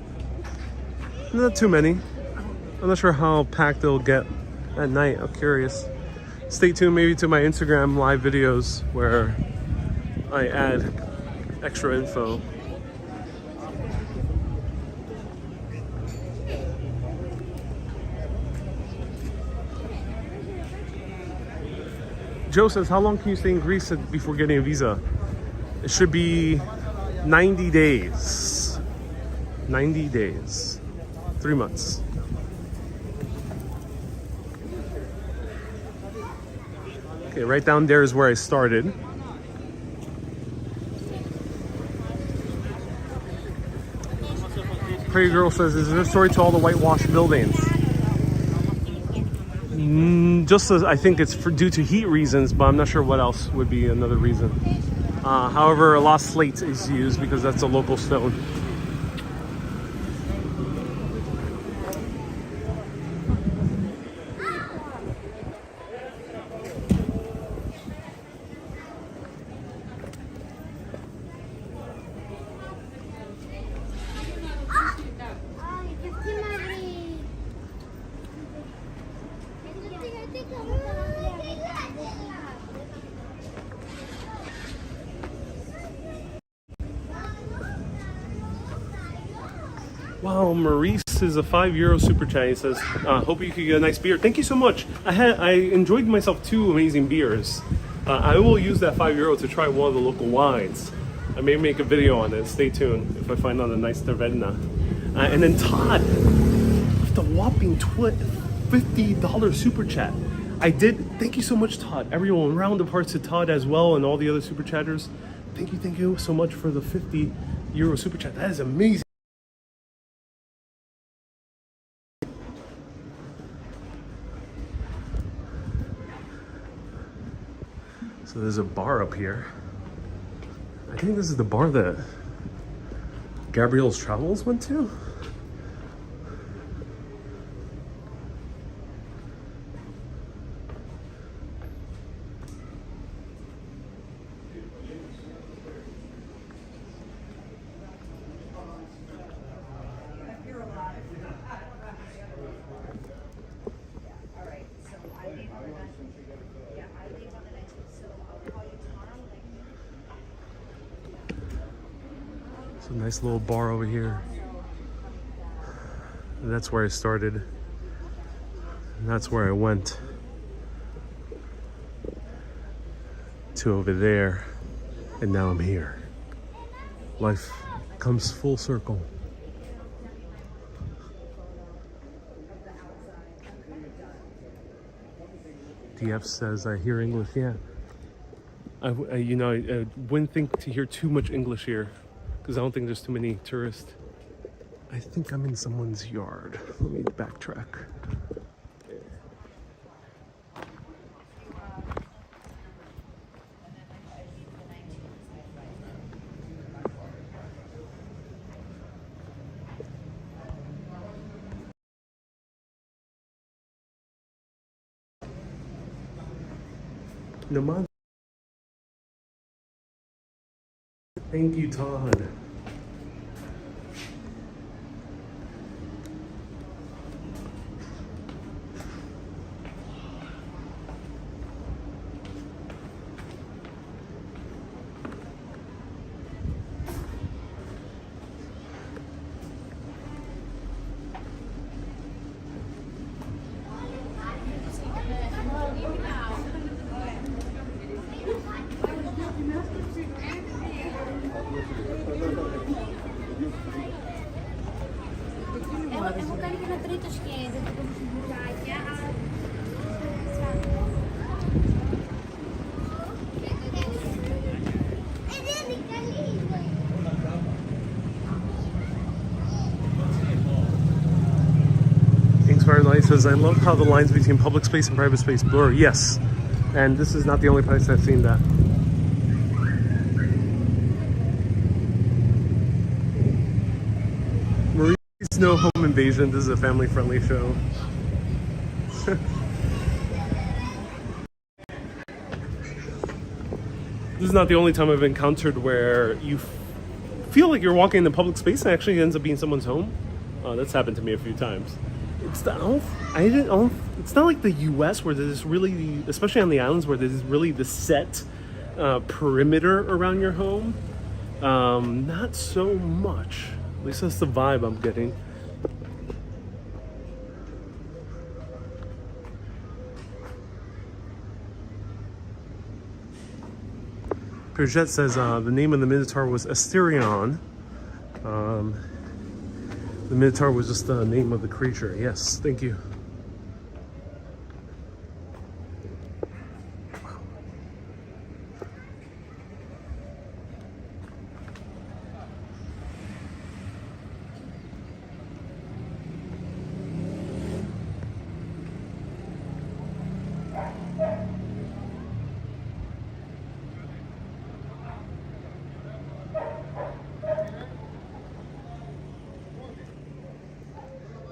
Not too many. I'm not sure how packed it'll get at night. I'm curious. Stay tuned maybe to my Instagram live videos where I add extra info. Joe says, how long can you stay in Greece before getting a visa? It should be 90 days. 90 days. 3 months. Okay, right down there is where I started. Pretty Girl says, is there a story to all the whitewashed buildings? Just as I think it's due to heat reasons, but I'm not sure what else would be another reason. However, a lot of slate is used because that's a local stone. Wow, Maurice is a €5 super chat. He says, "Hope you could get a nice beer." Thank you so much. I enjoyed myself 2 amazing beers. I will use that €5 to try one of the local wines. I may make a video on it. Stay tuned if I find out a nice taverna. And then Todd, with the whopping $50 super chat. I did. Thank you so much, Todd. Everyone, round of hearts to Todd as well, and all the other super chatters. Thank you so much for the €50 super chat. That is amazing. So there's a bar up here. I think this is the bar that Gabrielle's Travels went to. It's a nice little bar over here. And that's where I started. And that's where I went to over there. And now I'm here. Life comes full circle. DF says, I hear English. Yeah. I wouldn't think to hear too much English here, because I don't think there's too many tourists. I think I'm in someone's yard. Let me backtrack. Naman. Thank you, Todd. He says, I love how the lines between public space and private space blur. Yes, and this is not the only place I've seen that. Marie's No Home Invasion. This is a family-friendly show. This is not the only time I've encountered where you feel like you're walking in the public space and actually ends up being someone's home. That's happened to me a few times. It's not like the U.S. where there's really, especially on the islands, where there's really the set perimeter around your home. Not so much. At least that's the vibe I'm getting. Peugeot says the name of the Minotaur was Asterion. The Minotaur was just the name of the creature. Yes, thank you.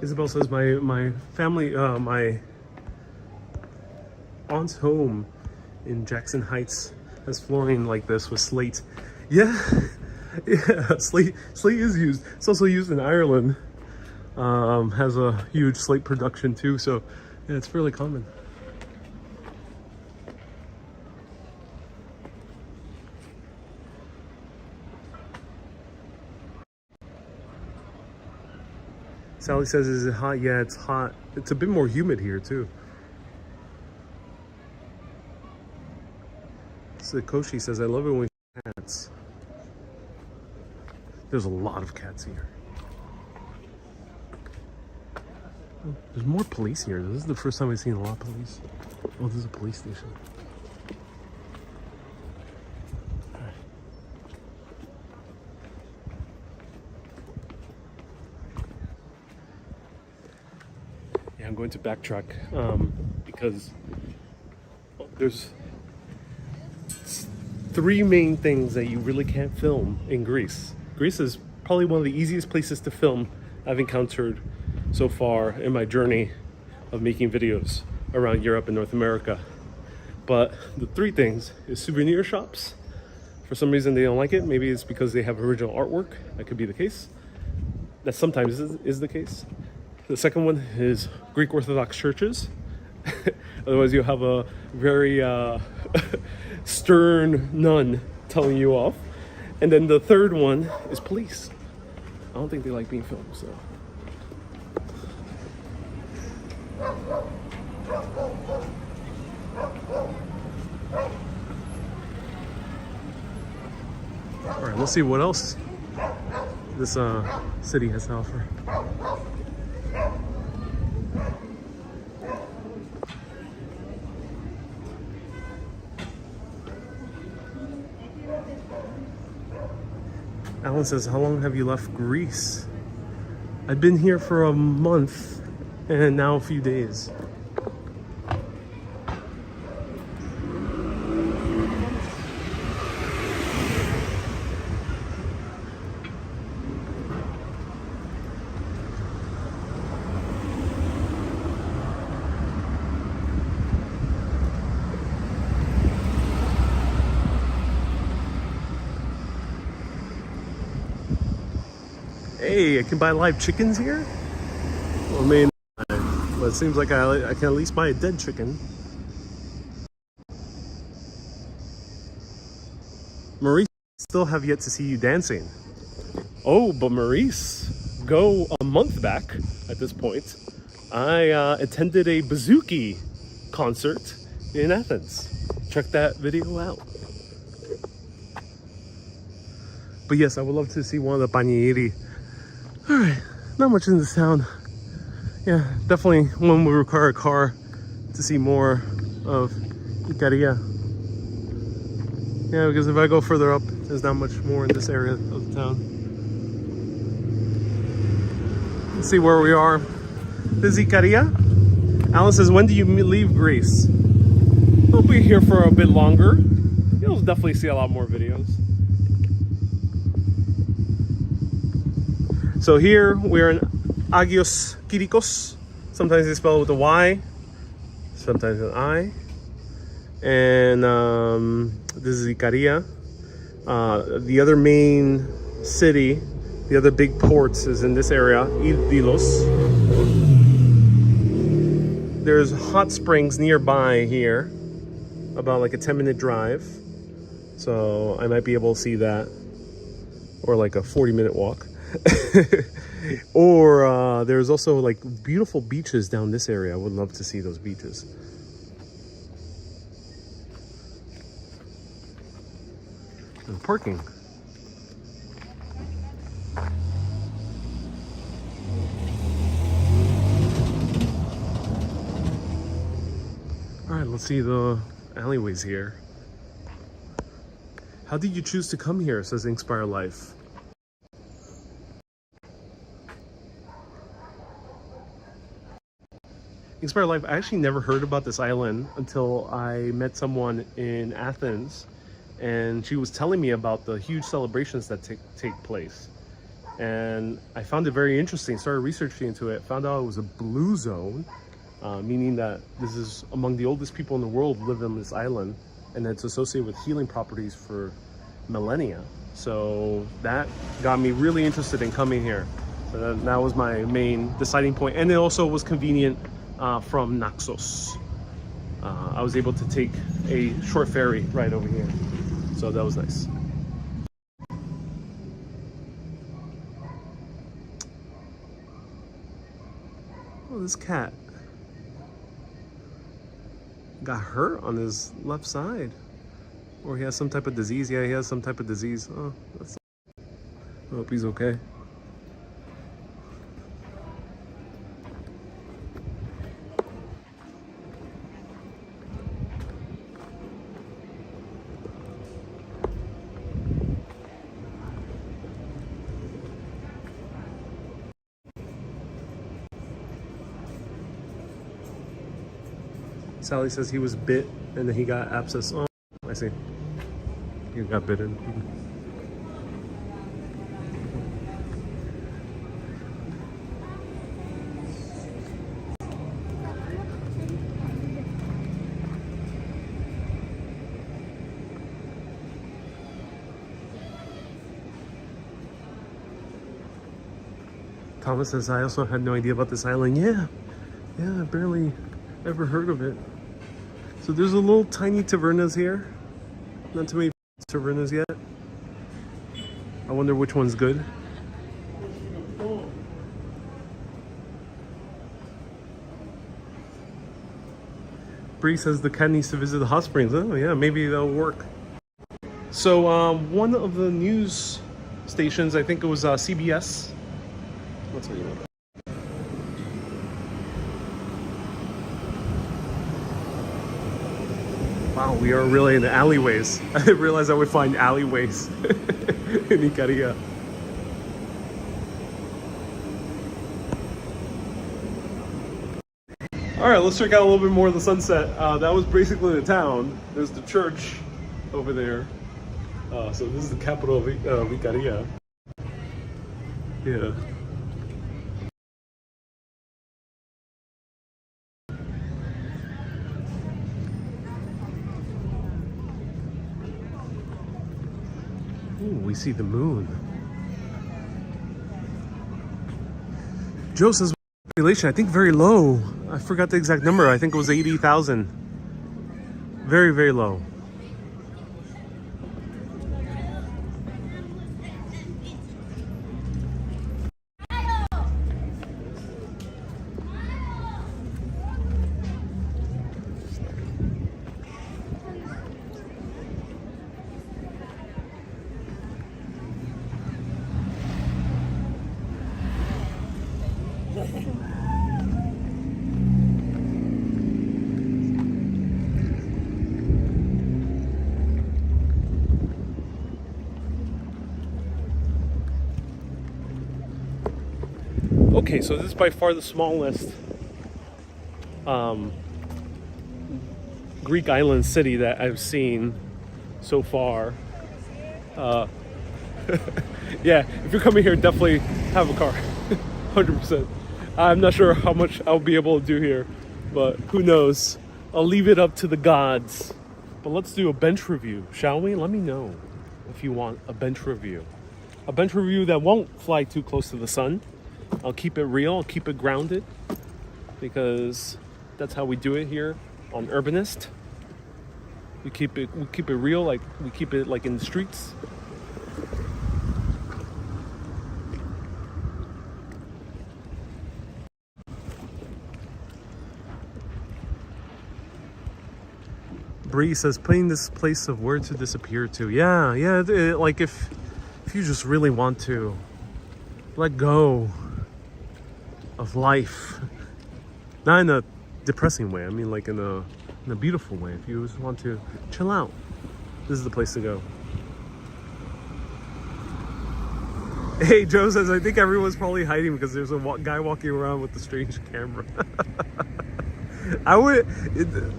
Isabel says my family, my aunt's home in Jackson Heights has flooring like this with slate. Yeah, yeah, slate is used. It's also used in Ireland. Has a huge slate production too, so yeah, it's fairly common. Sally says, is it hot? Yeah, it's hot. It's a bit more humid here too. So Koshi says, I love it when cats. There's a lot of cats here. Oh, there's more police here. This is the first time I've seen a lot of police. Oh, this is a police station. I'm going to backtrack because there's three main things that you really can't film in Greece. Greece is probably one of the easiest places to film I've encountered so far in my journey of making videos around Europe and North America. But the three things is souvenir shops. For some reason they don't like it. Maybe it's because they have original artwork. That could be the case. That sometimes is the case. The second one is Greek Orthodox churches. Otherwise you'll have a very stern nun telling you off. And then the third one is police. I don't think they like being filmed, so. All right, let's see what else this city has to offer. Alan says, how long have you left Greece? I've been here for a month and now a few days. Hey, I can buy live chickens here? Well, I mean, but it seems like I can at least buy a dead chicken. Maurice, still have yet to see you dancing. Oh, but Maurice, go a month back at this point, I attended a bouzouki concert in Athens. Check that video out. But yes, I would love to see one of the panieri. All right, not much in this town. Yeah, definitely one would require a car to see more of Ikaria. Yeah, because if I go further up, there's not much more in this area of the town. Let's see where we are. This is Ikaria. Alan says, when do you leave Greece? I'll be here for a bit longer. You'll definitely see a lot more videos. So here we're in Agios, Kyrikos. Sometimes they spell it with a Y, sometimes an I. And this is Ikaria. The other main city, the other big ports is in this area, Agios. There's hot springs nearby here, about like a 10-minute drive. So I might be able to see that, or like a 40-minute walk. Or there's also like beautiful beaches down this area. I would love to see those beaches. And parking. All right, let's see the alleyways here. How did you choose to come here, says Inspire Life. Inspire Life, I actually never heard about this island until I met someone in Athens, and she was telling me about the huge celebrations that take place. And I found it very interesting, started researching into it, found out it was a blue zone, meaning that this is among the oldest people in the world live on this island, and it's associated with healing properties for millennia. So that got me really interested in coming here. So that was my main deciding point. And it also was convenient from Naxos. I was able to take a short ferry right over here. So that was nice. this cat got hurt on his left side. Or he has some type of disease. Yeah, he has some type of disease. Oh, that's... I hope he's okay. Sally says he was bit and then he got abscess. Oh, I see. He got bitten. Thomas says, I also had no idea about this island. Yeah, I barely ever heard of it. So there's a little tiny tavernas here. Not too many tavernas yet. I wonder which one's good. Bree says the cat needs to visit the hot springs. Oh yeah, maybe that'll work. So one of the news stations, I think it was CBS. Let's read it. Wow, we are really in the alleyways. I didn't realize I would find alleyways in Ikaria. All right, let's check out a little bit more of the sunset. That was basically the town. There's the church over there. So this is the capital of Ikaria. Yeah. Ooh, we see the moon. Joe says population, I think very low. I forgot the exact number. I think it was 80,000. Very, very low. Okay, so this is by far the smallest Greek island city that I've seen so far. Yeah, if you're coming here, definitely have a car, 100%. I'm not sure how much I'll be able to do here, but who knows? I'll leave it up to the gods. But let's do a bench review, shall we? Let me know if you want a bench review. A bench review that won't fly too close to the sun. I'll keep it real, I'll keep it grounded, because that's how we do it here on Urbanist. We keep it real, like we keep it like in the streets. Bree says, putting this place of where to disappear to. Yeah, like if you just really want to let go of life, not in a depressing way, I mean like in a beautiful way. If you just want to chill out, this is the place to go. Hey, Joe says, I think everyone's probably hiding because there's a guy walking around with a strange camera.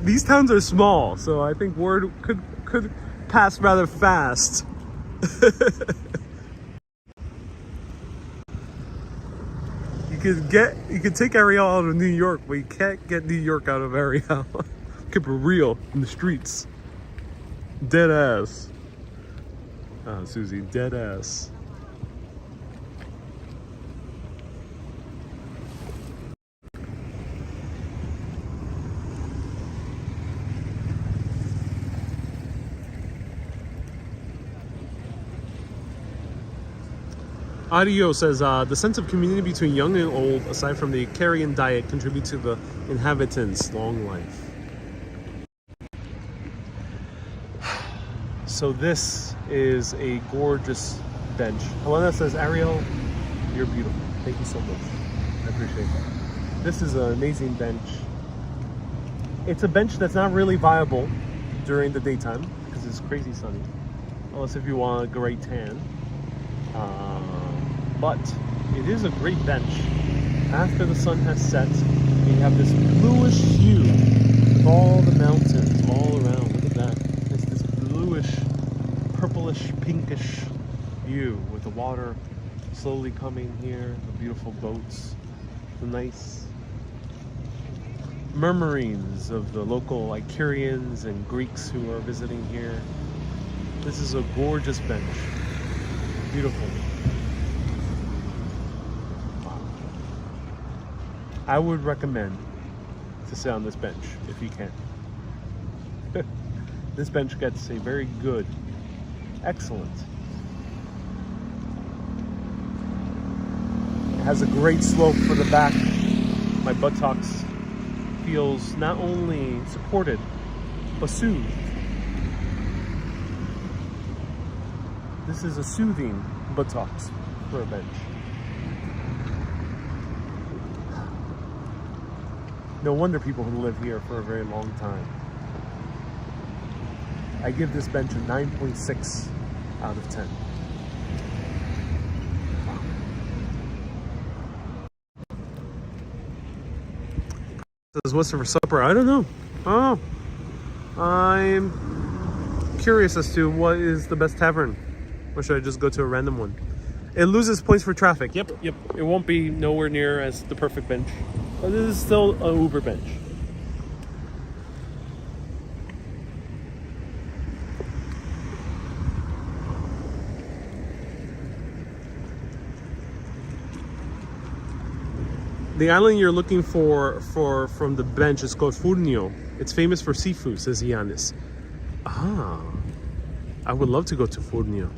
These towns are small, so I think word could pass rather fast. You could take Ariel out of New York, but you can't get New York out of Ariel. Keep it real in the streets. Dead ass. Susie, dead ass. Agios says, the sense of community between young and old, aside from the Ikarian diet, contributes to the inhabitants' long life. So this is a gorgeous bench. Helena says, Ariel, you're beautiful. Thank you so much. I appreciate that. This is an amazing bench. It's a bench that's not really viable during the daytime because it's crazy sunny, unless if you want a great tan. But it is a great bench. After the sun has set, you have this bluish hue with all the mountains all around. Look at that. It's this bluish, purplish, pinkish view with the water slowly coming here, the beautiful boats, the nice murmurings of the local Ikarians and Greeks who are visiting here. This is a gorgeous bench. Beautiful. I would recommend to sit on this bench if you can. This bench gets a very good, excellent. It has a great slope for the back. My buttocks feels not only supported, but soothed. This is a soothing buttocks for a bench. No wonder people who live here for a very long time. I give this bench a 9.6 out of 10. Says, what's for supper? I don't know. Oh, I'm curious as to what is the best tavern. Or should I just go to a random one? It loses points for traffic. Yep. It won't be nowhere near as the perfect bench. But this is still an Uber bench. The island you're looking for from the bench is called Furnio. It's famous for seafood, says Giannis. Ah, I would love to go to Furnio.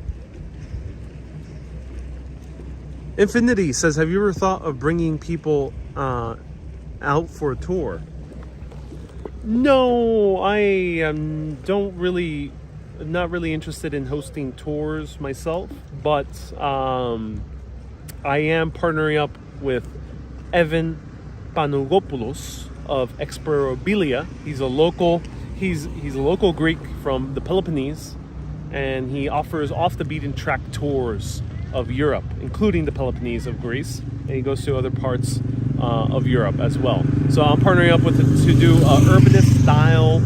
Infinity says, have you ever thought of bringing people out for a tour? No, I am not really interested in hosting tours myself, but I am partnering up with Evan Panougopoulos of Experobilia. He's a local Greek from the Peloponnese, and he offers off the beaten track tours of Europe, including the Peloponnese of Greece, and he goes to other parts of Europe as well. So I'm partnering up with him to do an urbanist style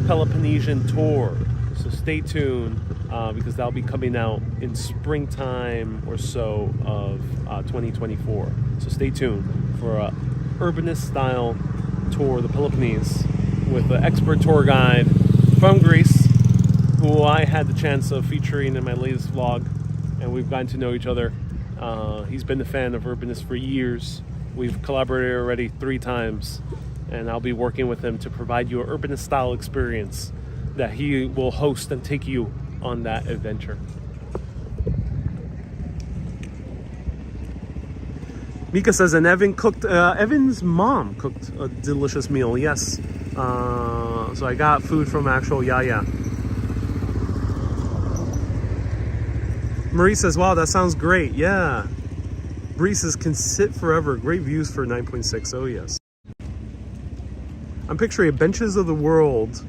Peloponnesian tour. So stay tuned because that'll be coming out in springtime or so of 2024. So stay tuned for a urbanist style tour of the Peloponnese with an expert tour guide from Greece, who I had the chance of featuring in my latest vlog. And we've gotten to know each other. He's been a fan of Urbanist for years. We've collaborated already 3 times, and I'll be working with him to provide you an Urbanist style experience that he will host and take you on that adventure. Mika says, and Evan's mom cooked a delicious meal. Yes. So I got food from actual Yaya. Marie says, wow, that sounds great. Yeah. Bree says, can sit forever. Great views for 9.6. Oh, yes. I'm picturing a Benches of the World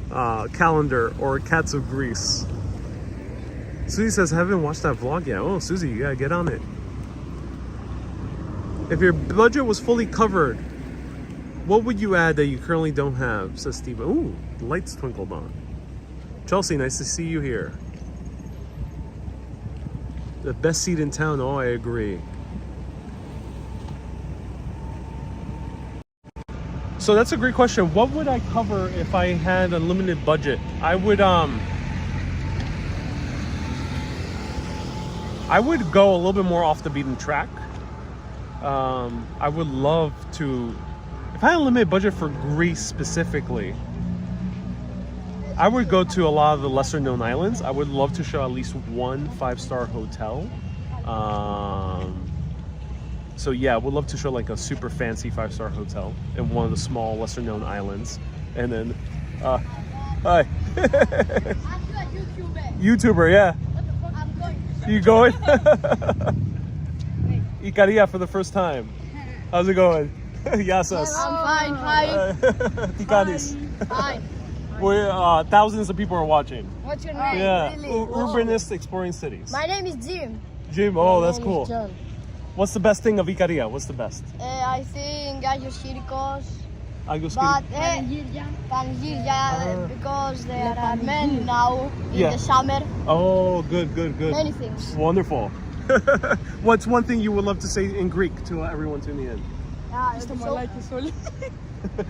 calendar or Cats of Greece. Susie says, I haven't watched that vlog yet. Oh, Susie, you gotta get on it. If your budget was fully covered, what would you add that you currently don't have? Says Steve. Ooh, the lights twinkled on. Chelsea, nice to see you here. The best seat in town. Oh, I agree. So that's a great question. What would I cover if I had a limited budget? I would go a little bit more off the beaten track. I would love to, if I had a limited budget for Greece specifically, I would go to a lot of the lesser known islands. I would love to show at least one 5-star hotel So yeah, we'd love to show like a super fancy 5-star hotel in one of the small, lesser-known islands, and then, hi, YouTuber, yeah. You going? Ikaria for the first time. How's it going? Yasas. I'm fine. Hi. Tikanis. Hi. We're thousands of people are watching. What's your name? Yeah, Really? urbanist exploring cities. My name is Jim. Jim, oh, that's My name cool. is John. What's the best thing of Ikaria? What's the best? I think Agios Kyrikos. Agios But Ah. because there are many now in Yeah. the summer. Oh, good, good, good. Many things. Wonderful. What's one thing you would love to say in Greek to everyone tuning in?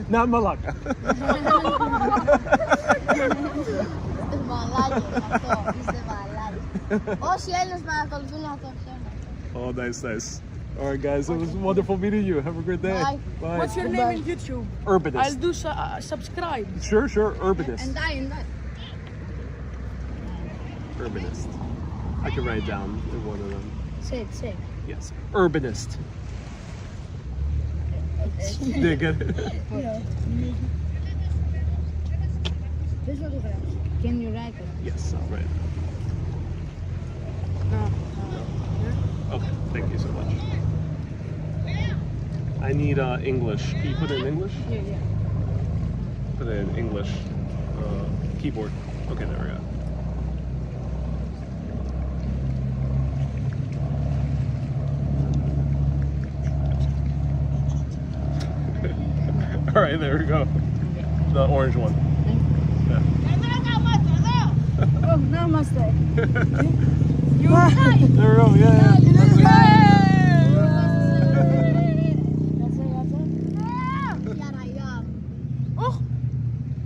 Not Malaka. Όσοι Έλληνες παρακολουθούν να το ξέρουν. Oh, nice, nice. All right, guys, it was wonderful meeting you. Have a great day. Bye. Bye. What's your name in YouTube? Urbanist. I'll do subscribe. Sure, sure. Urbanist. And that. Urbanist. I can write it down in one of them. Say it. Yes. Urbanist. Did you get it? Can you write it? Yes, I'll write it. Okay, thank you so much. I need English. Can you put it in English? Yeah. Put it in English. Keyboard. Okay, there we go. All right, there we go. The orange one. Yeah. Oh, namaste. There we go. Yeah.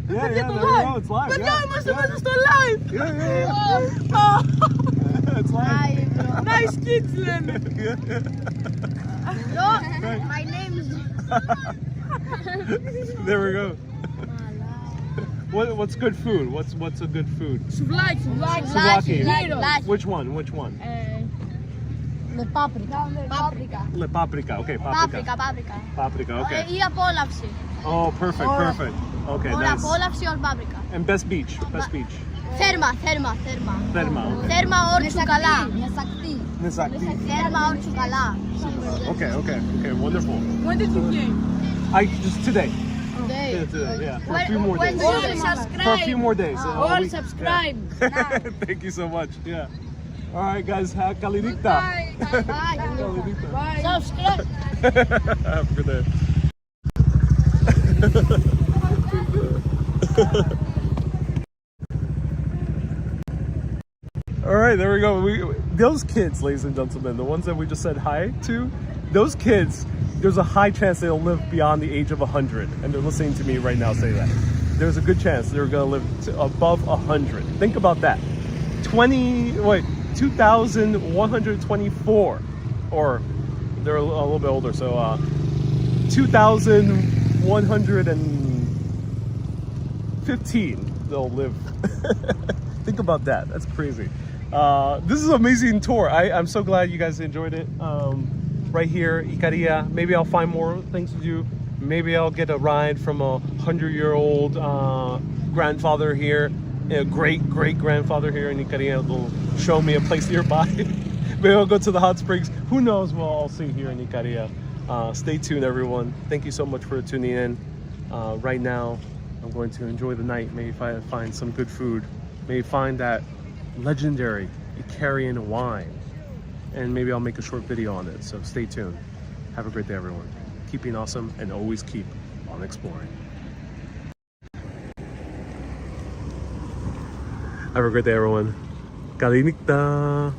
Yeah, there we go. It's live. Παιδιά, Yeah. είμαστε μέσα στο live. Yeah. It's live. Nice kids λένε. My name is. There we go. What's good food? What's a good food? Σουβλάκι. Souvlaki. Like. Which one? Με paprika. Le paprika. Okay, paprika. Paprika. Paprika. Okay. Η απόλαυση. Oh, perfect. Okay, Ωραία, nice. απόλαυση or paprika. And best beach. Θέρμα. Therma. Θέρμα όρτσου καλά. Nisakti. Θέρμα όρτσου καλά. Okay. Wonderful. When did you game? Just today. Today. Yeah, for a few more When days. do you For a few more days. Or a week. subscribe. Yeah. Thank you so much. Yeah. All right, guys. Kalidikta. Kalidikta. Bye. Subscribe. Have a good day. All right, there we go. Those kids, ladies and gentlemen, the ones that we just said hi to, those kids, there's a high chance they'll live beyond the age of 100, and they're listening to me right now say that. There's a good chance they're going to live above 100. Think about that. 2,124, or they're a little bit older, so 2,115 they'll live. Think about that. That's crazy. This is an amazing tour. I'm so glad you guys enjoyed it. Right here, Ikaria. Maybe I'll find more things to do. Maybe I'll get a ride from a 100-year-old grandfather here, a great grandfather here in Ikaria. They'll show me a place nearby. Maybe I'll go to the hot springs. Who knows what I'll see here in Ikaria. Stay tuned, everyone. Thank you so much for tuning in. Right now, I'm going to enjoy the night. Maybe find some good food. Maybe find that legendary Ikarian wine. And maybe I'll make a short video on it. So stay tuned. Have a great day, everyone. Keep being awesome and always keep on exploring. Have a great day, everyone. Kalinikta.